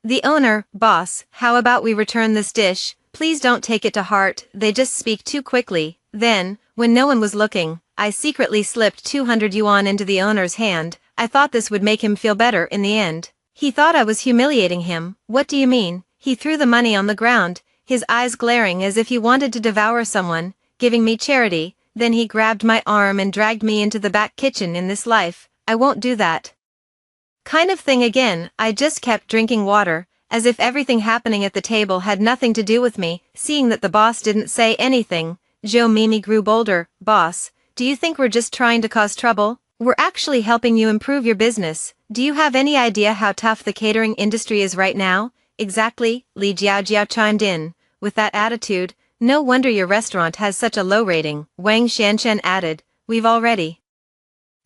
the owner, boss, how about we return this dish? Please don't take it to heart, they just speak too quickly. Then, when no one was looking, I secretly slipped 200 yuan into the owner's hand. I thought this would make him feel better in the end. He thought I was humiliating him. What do you mean? He threw the money on the ground, his eyes glaring as if he wanted to devour someone, giving me charity. Then he grabbed my arm and dragged me into the back kitchen. In this life, I won't do that kind of thing again. I just kept drinking water, as if everything happening at the table had nothing to do with me. Seeing that the boss didn't say anything, Joe Mimi grew bolder. Boss, do you think we're just trying to cause trouble? We're actually helping you improve your business. Do you have any idea how tough the catering industry is right now? Exactly, Li Jiajiao chimed in. With that attitude, no wonder your restaurant has such a low rating. Wang Shanshan added, we've already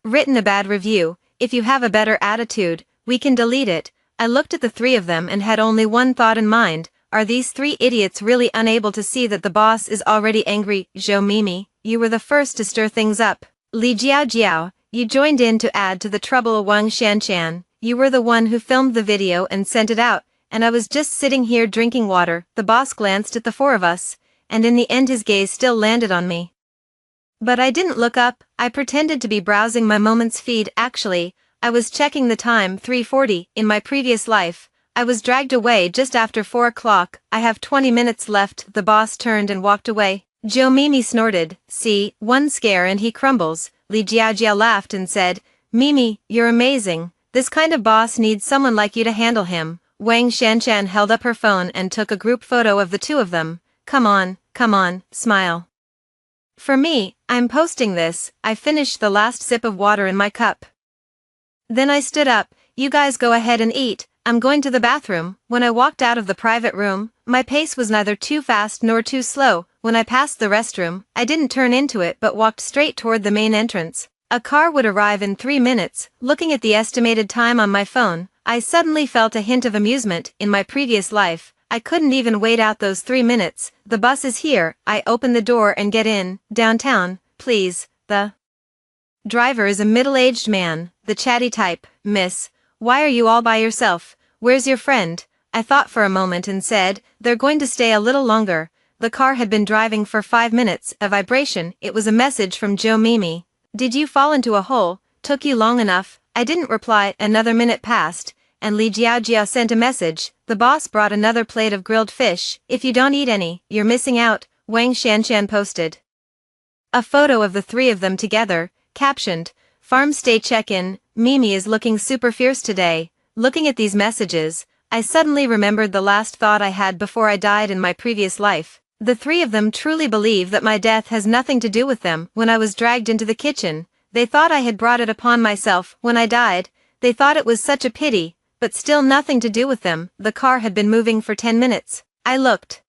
written a bad review. If you have a better attitude, we can delete it. I looked at the three of them and had only one thought in mind. Are these 3 idiots really unable to see that the boss is already angry? Joe Mimi, you were the first to stir things up. Li Jiajiao, you joined in to add to the trouble. Wang Shanshan, you were the one who filmed the video and sent it out, and I was just sitting here drinking water. The boss glanced at the 4 of us, and in the end his gaze still landed on me. But I didn't look up. I pretended to be browsing my Moments feed. Actually, I was checking the time. 3:40. In my previous life, I was dragged away just after 4 o'clock. I have 20 minutes left. The boss turned and walked away. Joe Mimi snorted. See, one scare and he crumbles. Li Jiaojia laughed and said, Mimi, you're amazing. This kind of boss needs someone like you to handle him. Wang Shanshan held up her phone and took a group photo of the two of them. Come on, smile. For me, I'm posting this. I finished the last sip of water in my cup. Then I stood up. You guys go ahead and eat. I'm going to the bathroom. When I walked out of the private room, my pace was neither too fast nor too slow. When I passed the restroom, I didn't turn into it but walked straight toward the main entrance. A car would arrive in 3 minutes. Looking at the estimated time on my phone, I suddenly felt a hint of amusement. In my previous life, I couldn't even wait out those 3 minutes. The bus is here. I open the door and get in. Downtown, please. The driver is a middle-aged man, the chatty type. Miss, why are you all by yourself? Where's your friend? I thought for a moment and said, they're going to stay a little longer. The car had been driving for 5 minutes. A vibration. It was a message from Joe Mimi. Did you fall into a hole? Took you long enough? I didn't reply. Another minute passed, and Li Jiaojia sent a message. The boss brought another plate of grilled fish. If you don't eat any, you're missing out, Wang Shanshan posted. A photo of the three of them together, captioned, Farm Stay Check-in, Mimi is looking super fierce today. Looking at these messages, I suddenly remembered the last thought I had before I died in my previous life. The three of them truly believe that my death has nothing to do with them. When I was dragged into the kitchen, they thought I had brought it upon myself. When I died, they thought it was such a pity, but still nothing to do with them. The car had been moving for 10 minutes. I looked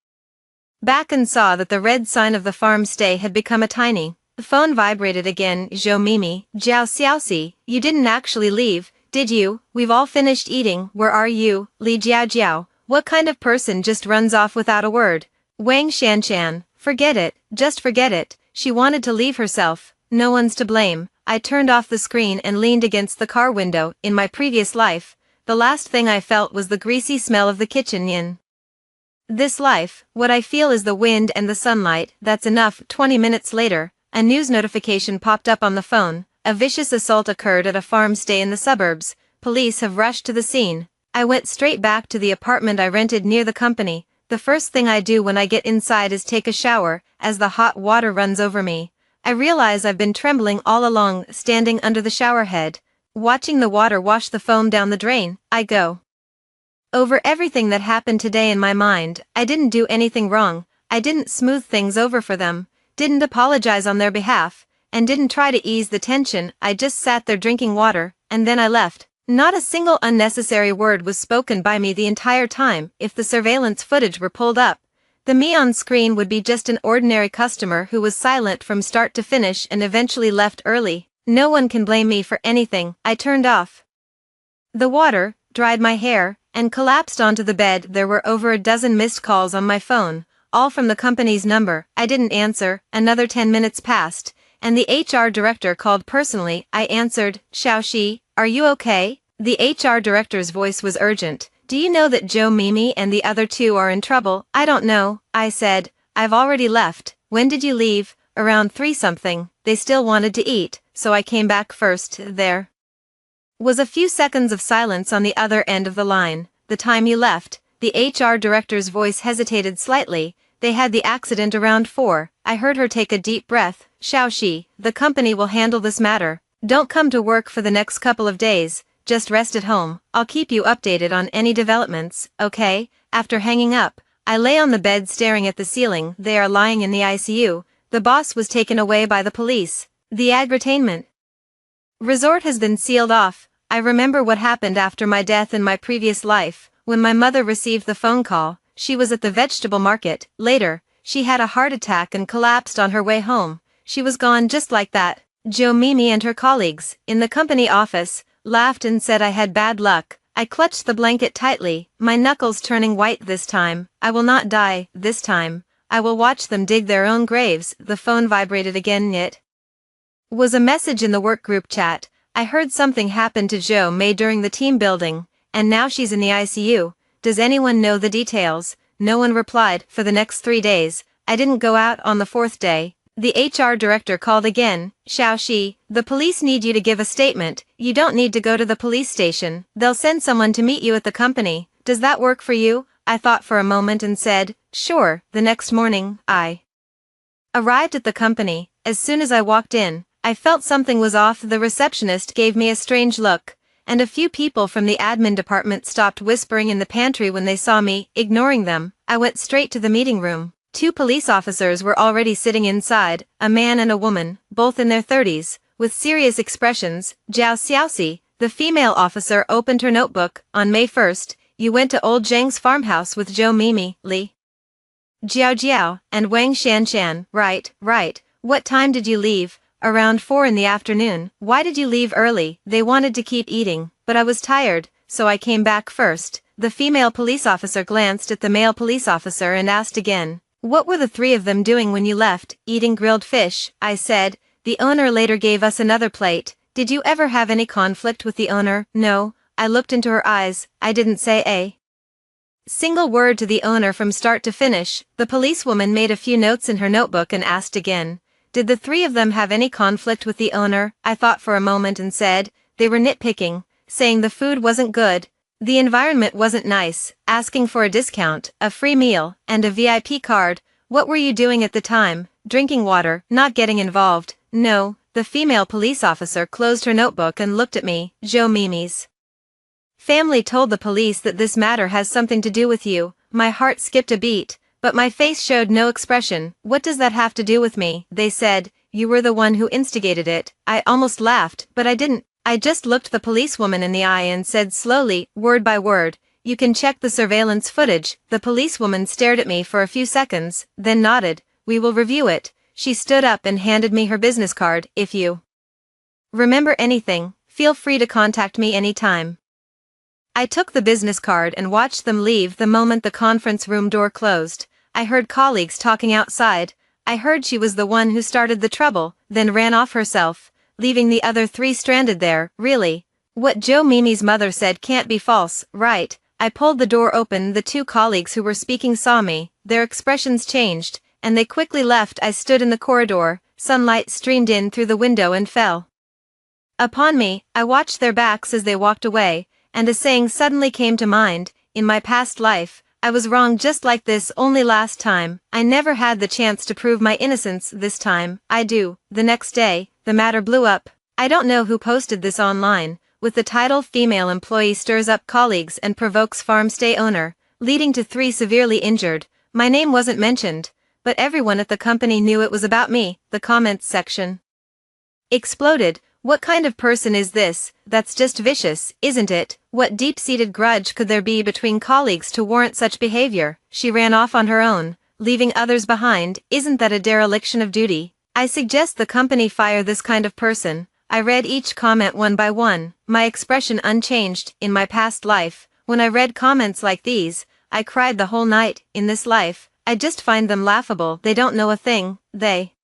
back and saw that the red sign of the farm stay had become a tiny. The phone vibrated again. Zhou Mimi, Jiao Xiaoxi, you didn't actually leave, did you? We've all finished eating. Where are you? Li Jiaojiao, what kind of person just runs off without a word? Wang Shanshan, forget it, just forget it. She wanted to leave herself. No one's to blame. I turned off the screen and leaned against the car window. In my previous life, the last thing I felt was the greasy smell of the kitchen. In this life, what I feel is the wind and the sunlight. That's enough. 20 minutes later, a news notification popped up on the phone. A vicious assault occurred at a farm stay in the suburbs. Police have rushed to the scene. I went straight back to the apartment I rented near the company. The first thing I do when I get inside is take a shower. As the hot water runs over me, I realize I've been trembling all along. Standing under the shower head, watching the water wash the foam down the drain, I go over everything that happened today in my mind. I didn't do anything wrong. I didn't smooth things over for them, didn't apologize on their behalf, and didn't try to ease the tension. I just sat there drinking water, and then I left. Not a single unnecessary word was spoken by me the entire time. If the surveillance footage were pulled up, the me on screen would be just an ordinary customer who was silent from start to finish and eventually left early. No one can blame me for anything. I turned off the water, dried my hair, and collapsed onto the bed. There were over a dozen missed calls on my phone, all from the company's number. I didn't answer. Another 10 minutes passed, and the HR director called personally. I answered. Xiaoxi, are you okay? The HR director's voice was urgent. Do you know that Joe Mimi and the other two are in trouble? I don't know, I said. I've already left. When did you leave? Around 3 something. They still wanted to eat, so I came back first. There was a few seconds of silence on the other end of the line. The time you left, the HR director's voice hesitated slightly. They had the accident around 4. I heard her take a deep breath. Xiaoxi, the company will handle this matter. Don't come to work for the next couple of days, just rest at home. I'll keep you updated on any developments, okay? After hanging up, I lay on the bed staring at the ceiling. They are lying in the ICU. The boss was taken away by the police. The aggretainment resort has been sealed off. I remember what happened after my death in my previous life. When my mother received the phone call, she was at the vegetable market. Later, she had a heart attack and collapsed on her way home. She was gone just like that. Joe Mimi and her colleagues, in the company office, laughed and said I had bad luck. I clutched the blanket tightly, my knuckles turning white. This time, I will not die. This time, I will watch them dig their own graves. The phone vibrated again. It was a message in the work group chat. I heard something happened to Joe May during the team building, and now she's in the ICU. Does anyone know the details? No one replied. For the next 3 days, I didn't go out. On the 4th day, the HR director called again. Xiaoxi, the police need you to give a statement. You don't need to go to the police station. They'll send someone to meet you at the company. Does that work for you? I thought for a moment and said, sure. The next morning, I arrived at the company. As soon as I walked in, I felt something was off. The receptionist gave me a strange look, and a few people from the admin department stopped whispering in the pantry when they saw me. Ignoring them, I went straight to the meeting room. 2 police officers were already sitting inside, a man and a woman, both in their 30s, with serious expressions. Jiao Xiaoxi, the female officer, opened her notebook. On May 1st, you went to old Zhang's farmhouse with Zhou Mimi, Li Jiao, and Wang Shanshan. Right. What time did you leave? Around 4 in the afternoon. Why did you leave early? They wanted to keep eating, but I was tired, so I came back first. The female police officer glanced at the male police officer and asked again, what were the 3 of them doing when you left? Eating grilled fish, I said. The owner later gave us another plate. Did you ever have any conflict with the owner? No. I looked into her eyes. I didn't say a single word to the owner from start to finish. The policewoman made a few notes in her notebook and asked again, did the 3 of them have any conflict with the owner? I thought for a moment and said, they were nitpicking, saying the food wasn't good, the environment wasn't nice, asking for a discount, a free meal, and a VIP card. What were you doing at the time? Drinking water, not getting involved. No. The female police officer closed her notebook and looked at me. Zhou Mimi's family told the police that this matter has something to do with you. My heart skipped a beat, but my face showed no expression. What does that have to do with me? They said, you were the one who instigated it. I almost laughed, but I didn't. I just looked the policewoman in the eye and said slowly, word by word, you can check the surveillance footage. The policewoman stared at me for a few seconds, then nodded. We will review it. She stood up and handed me her business card. If you remember anything, feel free to contact me anytime. I took the business card and watched them leave. The moment the conference room door closed, I heard colleagues talking outside. I heard she was the one who started the trouble, then ran off herself, leaving the other 3 stranded there. Really? What Zhou Mimi's mother said can't be false, right? I pulled the door open. The 2 colleagues who were speaking saw me. Their expressions changed, and they quickly left. I stood in the corridor. Sunlight streamed in through the window and fell upon me. I watched their backs as they walked away, and a saying suddenly came to mind. In my past life, I was wrong just like this. Only last time, I never had the chance to prove my innocence. This time, I do. The next day, the matter blew up. I don't know who posted this online, with the title Female Employee Stirs Up Colleagues and Provokes Farm Stay Owner, leading to 3 severely injured. My name wasn't mentioned, but everyone at the company knew it was about me. The comments section exploded. What kind of person is this? That's just vicious, isn't it? What deep-seated grudge could there be between colleagues to warrant such behavior? She ran off on her own, leaving others behind. Isn't that a dereliction of duty? I suggest the company fire this kind of person. I read each comment one by one, my expression unchanged. In my past life, when I read comments like these, I cried the whole night. In this life, I just find them laughable. They don't know a thing. They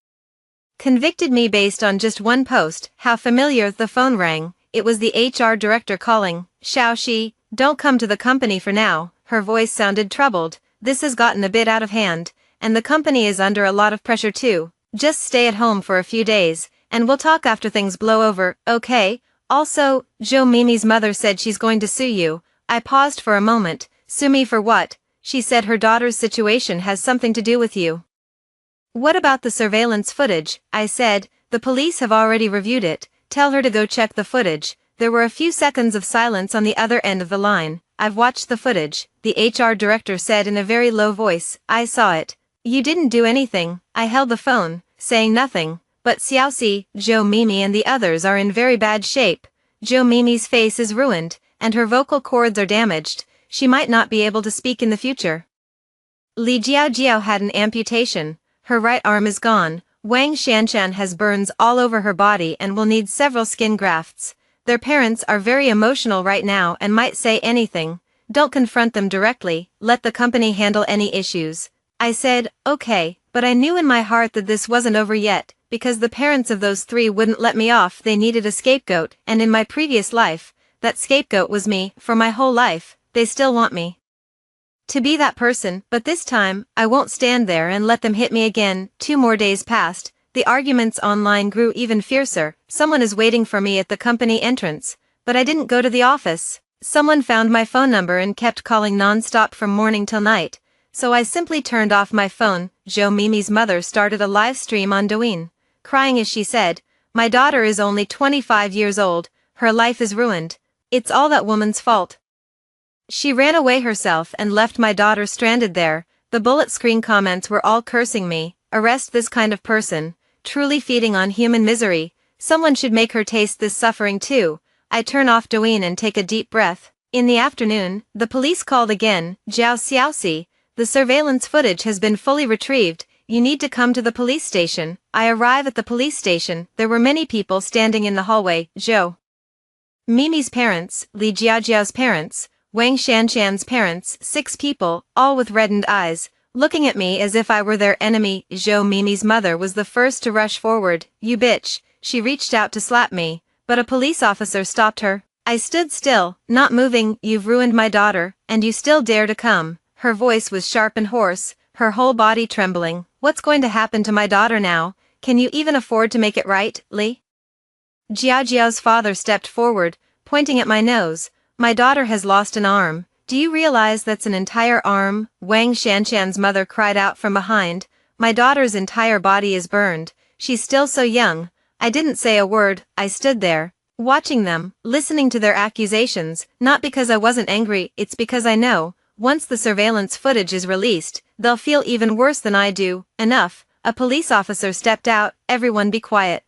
convicted me based on just one post. How familiar. The phone rang. It was the HR director calling. Xiaoxi, don't come to the company for now. Her voice sounded troubled. This has gotten a bit out of hand, and the company is under a lot of pressure too. Just stay at home for a few days, and we'll talk after things blow over, okay? Also, Zhou Mimi's mother said she's going to sue you. I paused for a moment. Sue me for what? She said her daughter's situation has something to do with you. What about the surveillance footage? I said, the police have already reviewed it. Tell her to go check the footage. There were a few seconds of silence on the other end of the line. I've watched the footage, the HR director said in a very low voice. I saw it. You didn't do anything. I held the phone, saying nothing. But Xiaoxi, Zhou Mimi and the others are in very bad shape. Zhou Mimi's face is ruined, and her vocal cords are damaged. She might not be able to speak in the future. Li Jiao had an amputation. Her right arm is gone. Wang Shanshan has burns all over her body and will need several skin grafts. Their parents are very emotional right now and might say anything. Don't confront them directly, let the company handle any issues. I said, okay, but I knew in my heart that this wasn't over yet, because the parents of those 3 wouldn't let me off. They needed a scapegoat, and in my previous life, that scapegoat was me. For my whole life, they still want me to be that person, but this time, I won't stand there and let them hit me again. 2 more days passed. The arguments online grew even fiercer. Someone is waiting for me at the company entrance, but I didn't go to the office. Someone found my phone number and kept calling non-stop from morning till night, so I simply turned off my phone. Joe Mimi's mother started a live stream on Douyin, crying as she said, "My daughter is only 25 years old, her life is ruined. It's all that woman's fault. She ran away herself and left my daughter stranded there." The bullet screen comments were all cursing me. "Arrest this kind of person, truly feeding on human misery. Someone should make her taste this suffering too." I turn off Douyin and take a deep breath. In the afternoon, the police called again. "Jiao Xiaoxi, the surveillance footage has been fully retrieved. You need to come to the police station." I arrive at the police station. There were many people standing in the hallway. Zhou Mimi's parents, Li Jiajiao's parents, Wang Shanshan's parents, 6 people, all with reddened eyes, looking at me as if I were their enemy. Zhou Mimi's mother was the first to rush forward. "You bitch." She reached out to slap me, but a police officer stopped her. I stood still, not moving. "You've ruined my daughter, and you still dare to come." Her voice was sharp and hoarse, her whole body trembling. "What's going to happen to my daughter now? Can you even afford to make it right, Li?" Jiajiao's father stepped forward, pointing at my nose. "My daughter has lost an arm. Do you realize that's an entire arm?" Wang Shanshan's mother cried out from behind. "My daughter's entire body is burned. She's still so young." I didn't say a word. I stood there, watching them, listening to their accusations, not because I wasn't angry, it's because I know, once the surveillance footage is released, they'll feel even worse than I do. "Enough." A police officer stepped out. "Everyone be quiet.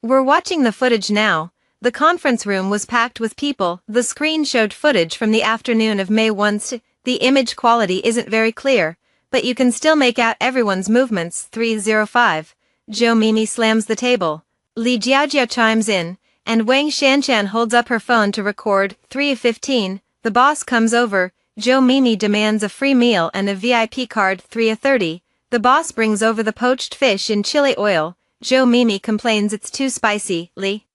We're watching the footage now." The conference room was packed with people. The screen showed footage from the afternoon of May 1. The image quality isn't very clear, but you can still make out everyone's movements. 305. Zhou Mimi slams the table. Li Jiajia chimes in, and Wang Shanshan holds up her phone to record. 3:15. The boss comes over. Zhou Mimi demands a free meal and a VIP card. 3:30. The boss brings over the poached fish in chili oil. Zhou Mimi complains it's too spicy. Li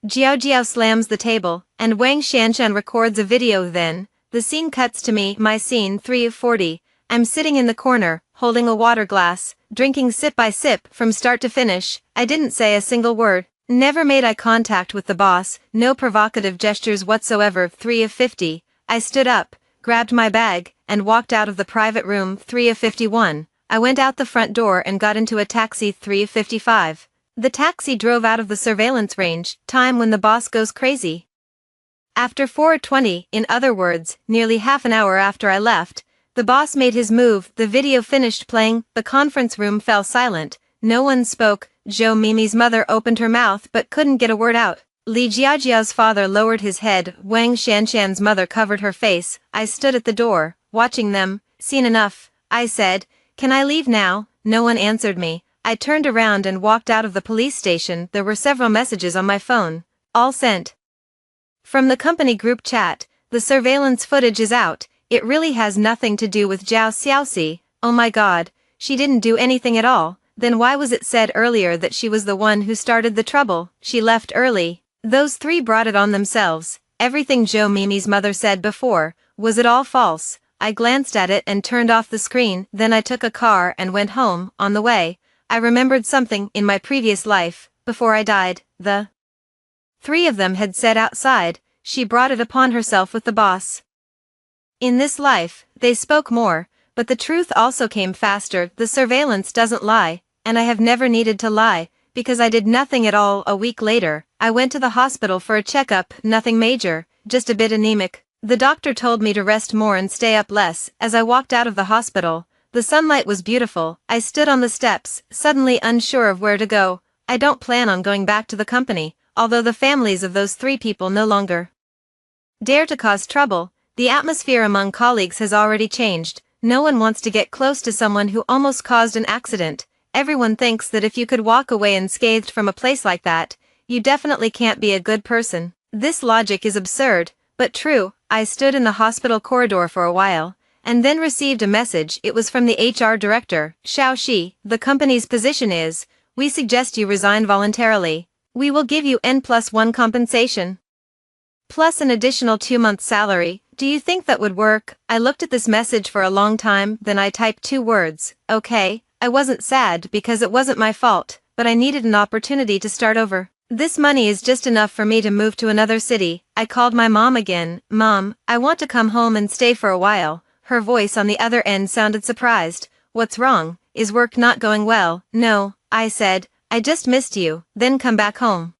Jiao slams the table, and Wang Shanshan records a video. Then, the scene cuts to me. My scene. 3:40. I'm sitting in the corner, holding a water glass, drinking sip by sip from start to finish. I didn't say a single word, never made eye contact with the boss, no provocative gestures whatsoever. 3:50. I stood up, grabbed my bag, and walked out of the private room. 3:51. I went out the front door and got into a taxi. 3:55. The taxi drove out of the surveillance range, time when the boss goes crazy. After 4:20, in other words, nearly half an hour after I left, the boss made his move. The video finished playing. The conference room fell silent. No one spoke. Zhou Mimi's mother opened her mouth but couldn't get a word out. Li Jiajiao's father lowered his head. Wang Shanshan's mother covered her face. I stood at the door, watching them. "Seen enough," I said. "Can I leave now?" No one answered me. I turned around and walked out of the police station. There were several messages on my phone, all sent from the company group chat. "The surveillance footage is out. It really has nothing to do with Jiao Xiaoxi. Oh my god, she didn't do anything at all. Then why was it said earlier that she was the one who started the trouble? She left early. Those 3 brought it on themselves." Everything Zhou Mimi's mother said before, was it all false? I glanced at it and turned off the screen. Then I took a car and went home. On the way, I remembered something. In my previous life, before I died, the 3 of them had said outside, "She brought it upon herself with the boss." In this life, they spoke more, but the truth also came faster. The surveillance doesn't lie, and I have never needed to lie, because I did nothing at all. A week later, I went to the hospital for a checkup. Nothing major, just a bit anemic. The doctor told me to rest more and stay up less. As I walked out of the hospital, the sunlight was beautiful. I stood on the steps, suddenly unsure of where to go. I don't plan on going back to the company, although the families of those 3 people no longer dare to cause trouble. The atmosphere among colleagues has already changed. No one wants to get close to someone who almost caused an accident. Everyone thinks that if you could walk away unscathed from a place like that, you definitely can't be a good person. This logic is absurd, but true. I stood in the hospital corridor for a while, and then received a message. It was from the HR director. "Xiao Shi, the company's position is, we suggest you resign voluntarily. We will give you N+1 compensation, plus an additional 2-month salary. Do you think that would work?" I looked at this message for a long time, then I typed 2 words, "Okay." I wasn't sad because it wasn't my fault, but I needed an opportunity to start over. This money is just enough for me to move to another city. I called my mom again. Mom, I want to come home and stay for a while. Her voice on the other end sounded surprised. What's wrong? Is work not going well? No, I said, I just missed you, then come back home.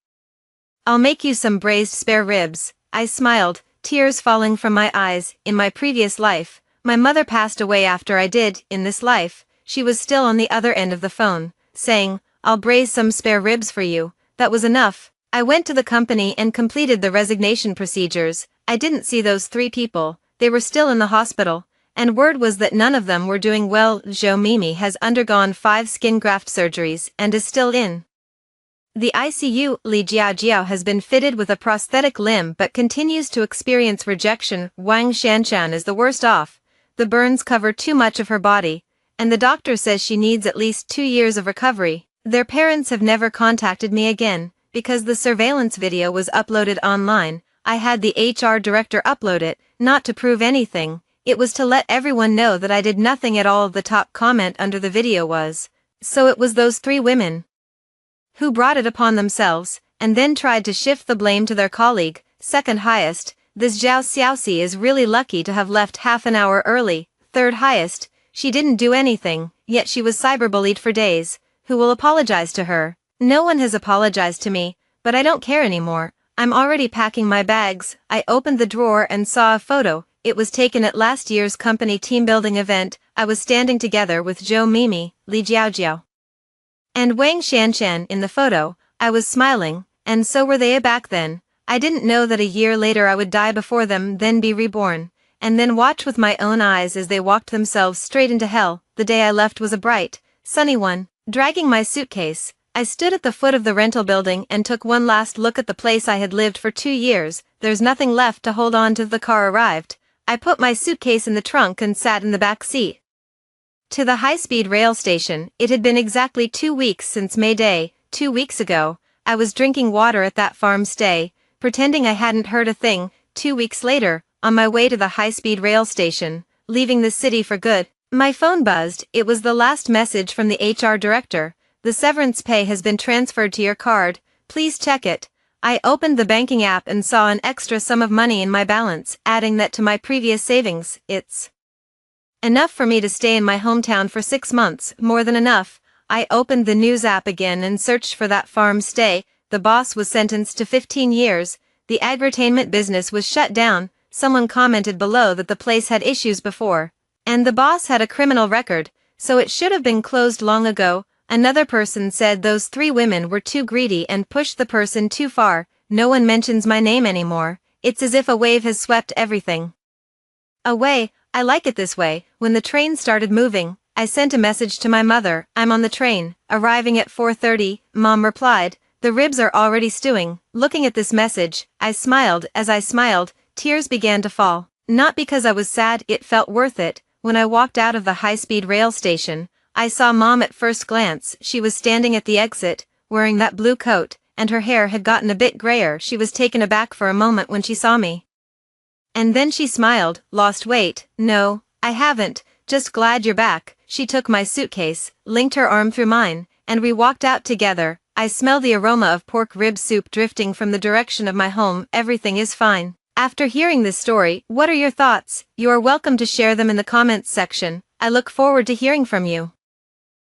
I'll make you some braised spare ribs. I smiled, tears falling from my eyes. In my previous life, my mother passed away after I did. In this life, she was still on the other end of the phone, saying, I'll braise some spare ribs for you. That was enough. I went to the company and completed the resignation procedures. I didn't see those 3 people, they were still in the hospital, and word was that none of them were doing well. Zhou Mimi has undergone 5 skin graft surgeries and is still in the ICU. Li Jiajiao has been fitted with a prosthetic limb but continues to experience rejection. Wang Shanshan is the worst off. The burns cover too much of her body, and the doctor says she needs at least 2 years of recovery. Their parents have never contacted me again, because the surveillance video was uploaded online. I had the HR director upload it, not to prove anything, it was to let everyone know that I did nothing at all. The top comment under the video was, so it was those 3 women who brought it upon themselves, and then tried to shift the blame to their colleague. Second highest, this Zhao Xiaoxi is really lucky to have left half an hour early. Third highest, she didn't do anything, yet she was cyberbullied for days. Who will apologize to her? No one has apologized to me, but I don't care anymore. I'm already packing my bags. I opened the drawer and saw a photo. It was taken at last year's company team building event. I was standing together with Zhou Mimi, Li Jiaojiao, and Wang Shanshan in the photo. I was smiling, and so were they back then. I didn't know that a year later I would die before them, then be reborn, and then watch with my own eyes as they walked themselves straight into hell. The day I left was a bright, sunny one. Dragging my suitcase, I stood at the foot of the rental building and took one last look at the place I had lived for 2 years. There's nothing left to hold on to. The car arrived. I put my suitcase in the trunk and sat in the back seat. To the high-speed rail station. It had been exactly 2 weeks since May Day. 2 weeks ago, I was drinking water at that farm stay, pretending I hadn't heard a thing. 2 weeks later, on my way to the high-speed rail station, leaving the city for good, my phone buzzed. It was the last message from the HR director. The severance pay has been transferred to your card. Please check it. I opened the banking app and saw an extra sum of money in my balance, adding that to my previous savings. It's enough for me to stay in my hometown for 6 months, more than enough. I opened the news app again and searched for that farm stay. The boss was sentenced to 15 years. The agri-tainment business was shut down. Someone commented below that the place had issues before, and the boss had a criminal record, so it should have been closed long ago. Another person said those 3 women were too greedy and pushed the person too far. No one mentions my name anymore. It's as if a wave has swept everything away. I like it this way. When the train started moving, I sent a message to my mother. I'm on the train, arriving at 4:30. Mom replied, the ribs are already stewing. Looking at this message, I smiled. As I smiled, tears began to fall. Not because I was sad, it felt worth it. When I walked out of the high-speed rail station, I saw Mom at first glance. She was standing at the exit, wearing that blue coat, and her hair had gotten a bit grayer. She was taken aback for a moment when she saw me. And then she smiled. Lost weight? No, I haven't, just glad you're back. She took my suitcase, linked her arm through mine, and we walked out together. I smell the aroma of pork rib soup drifting from the direction of my home. Everything is fine. After hearing this story, what are your thoughts? You are welcome to share them in the comments section. I look forward to hearing from you.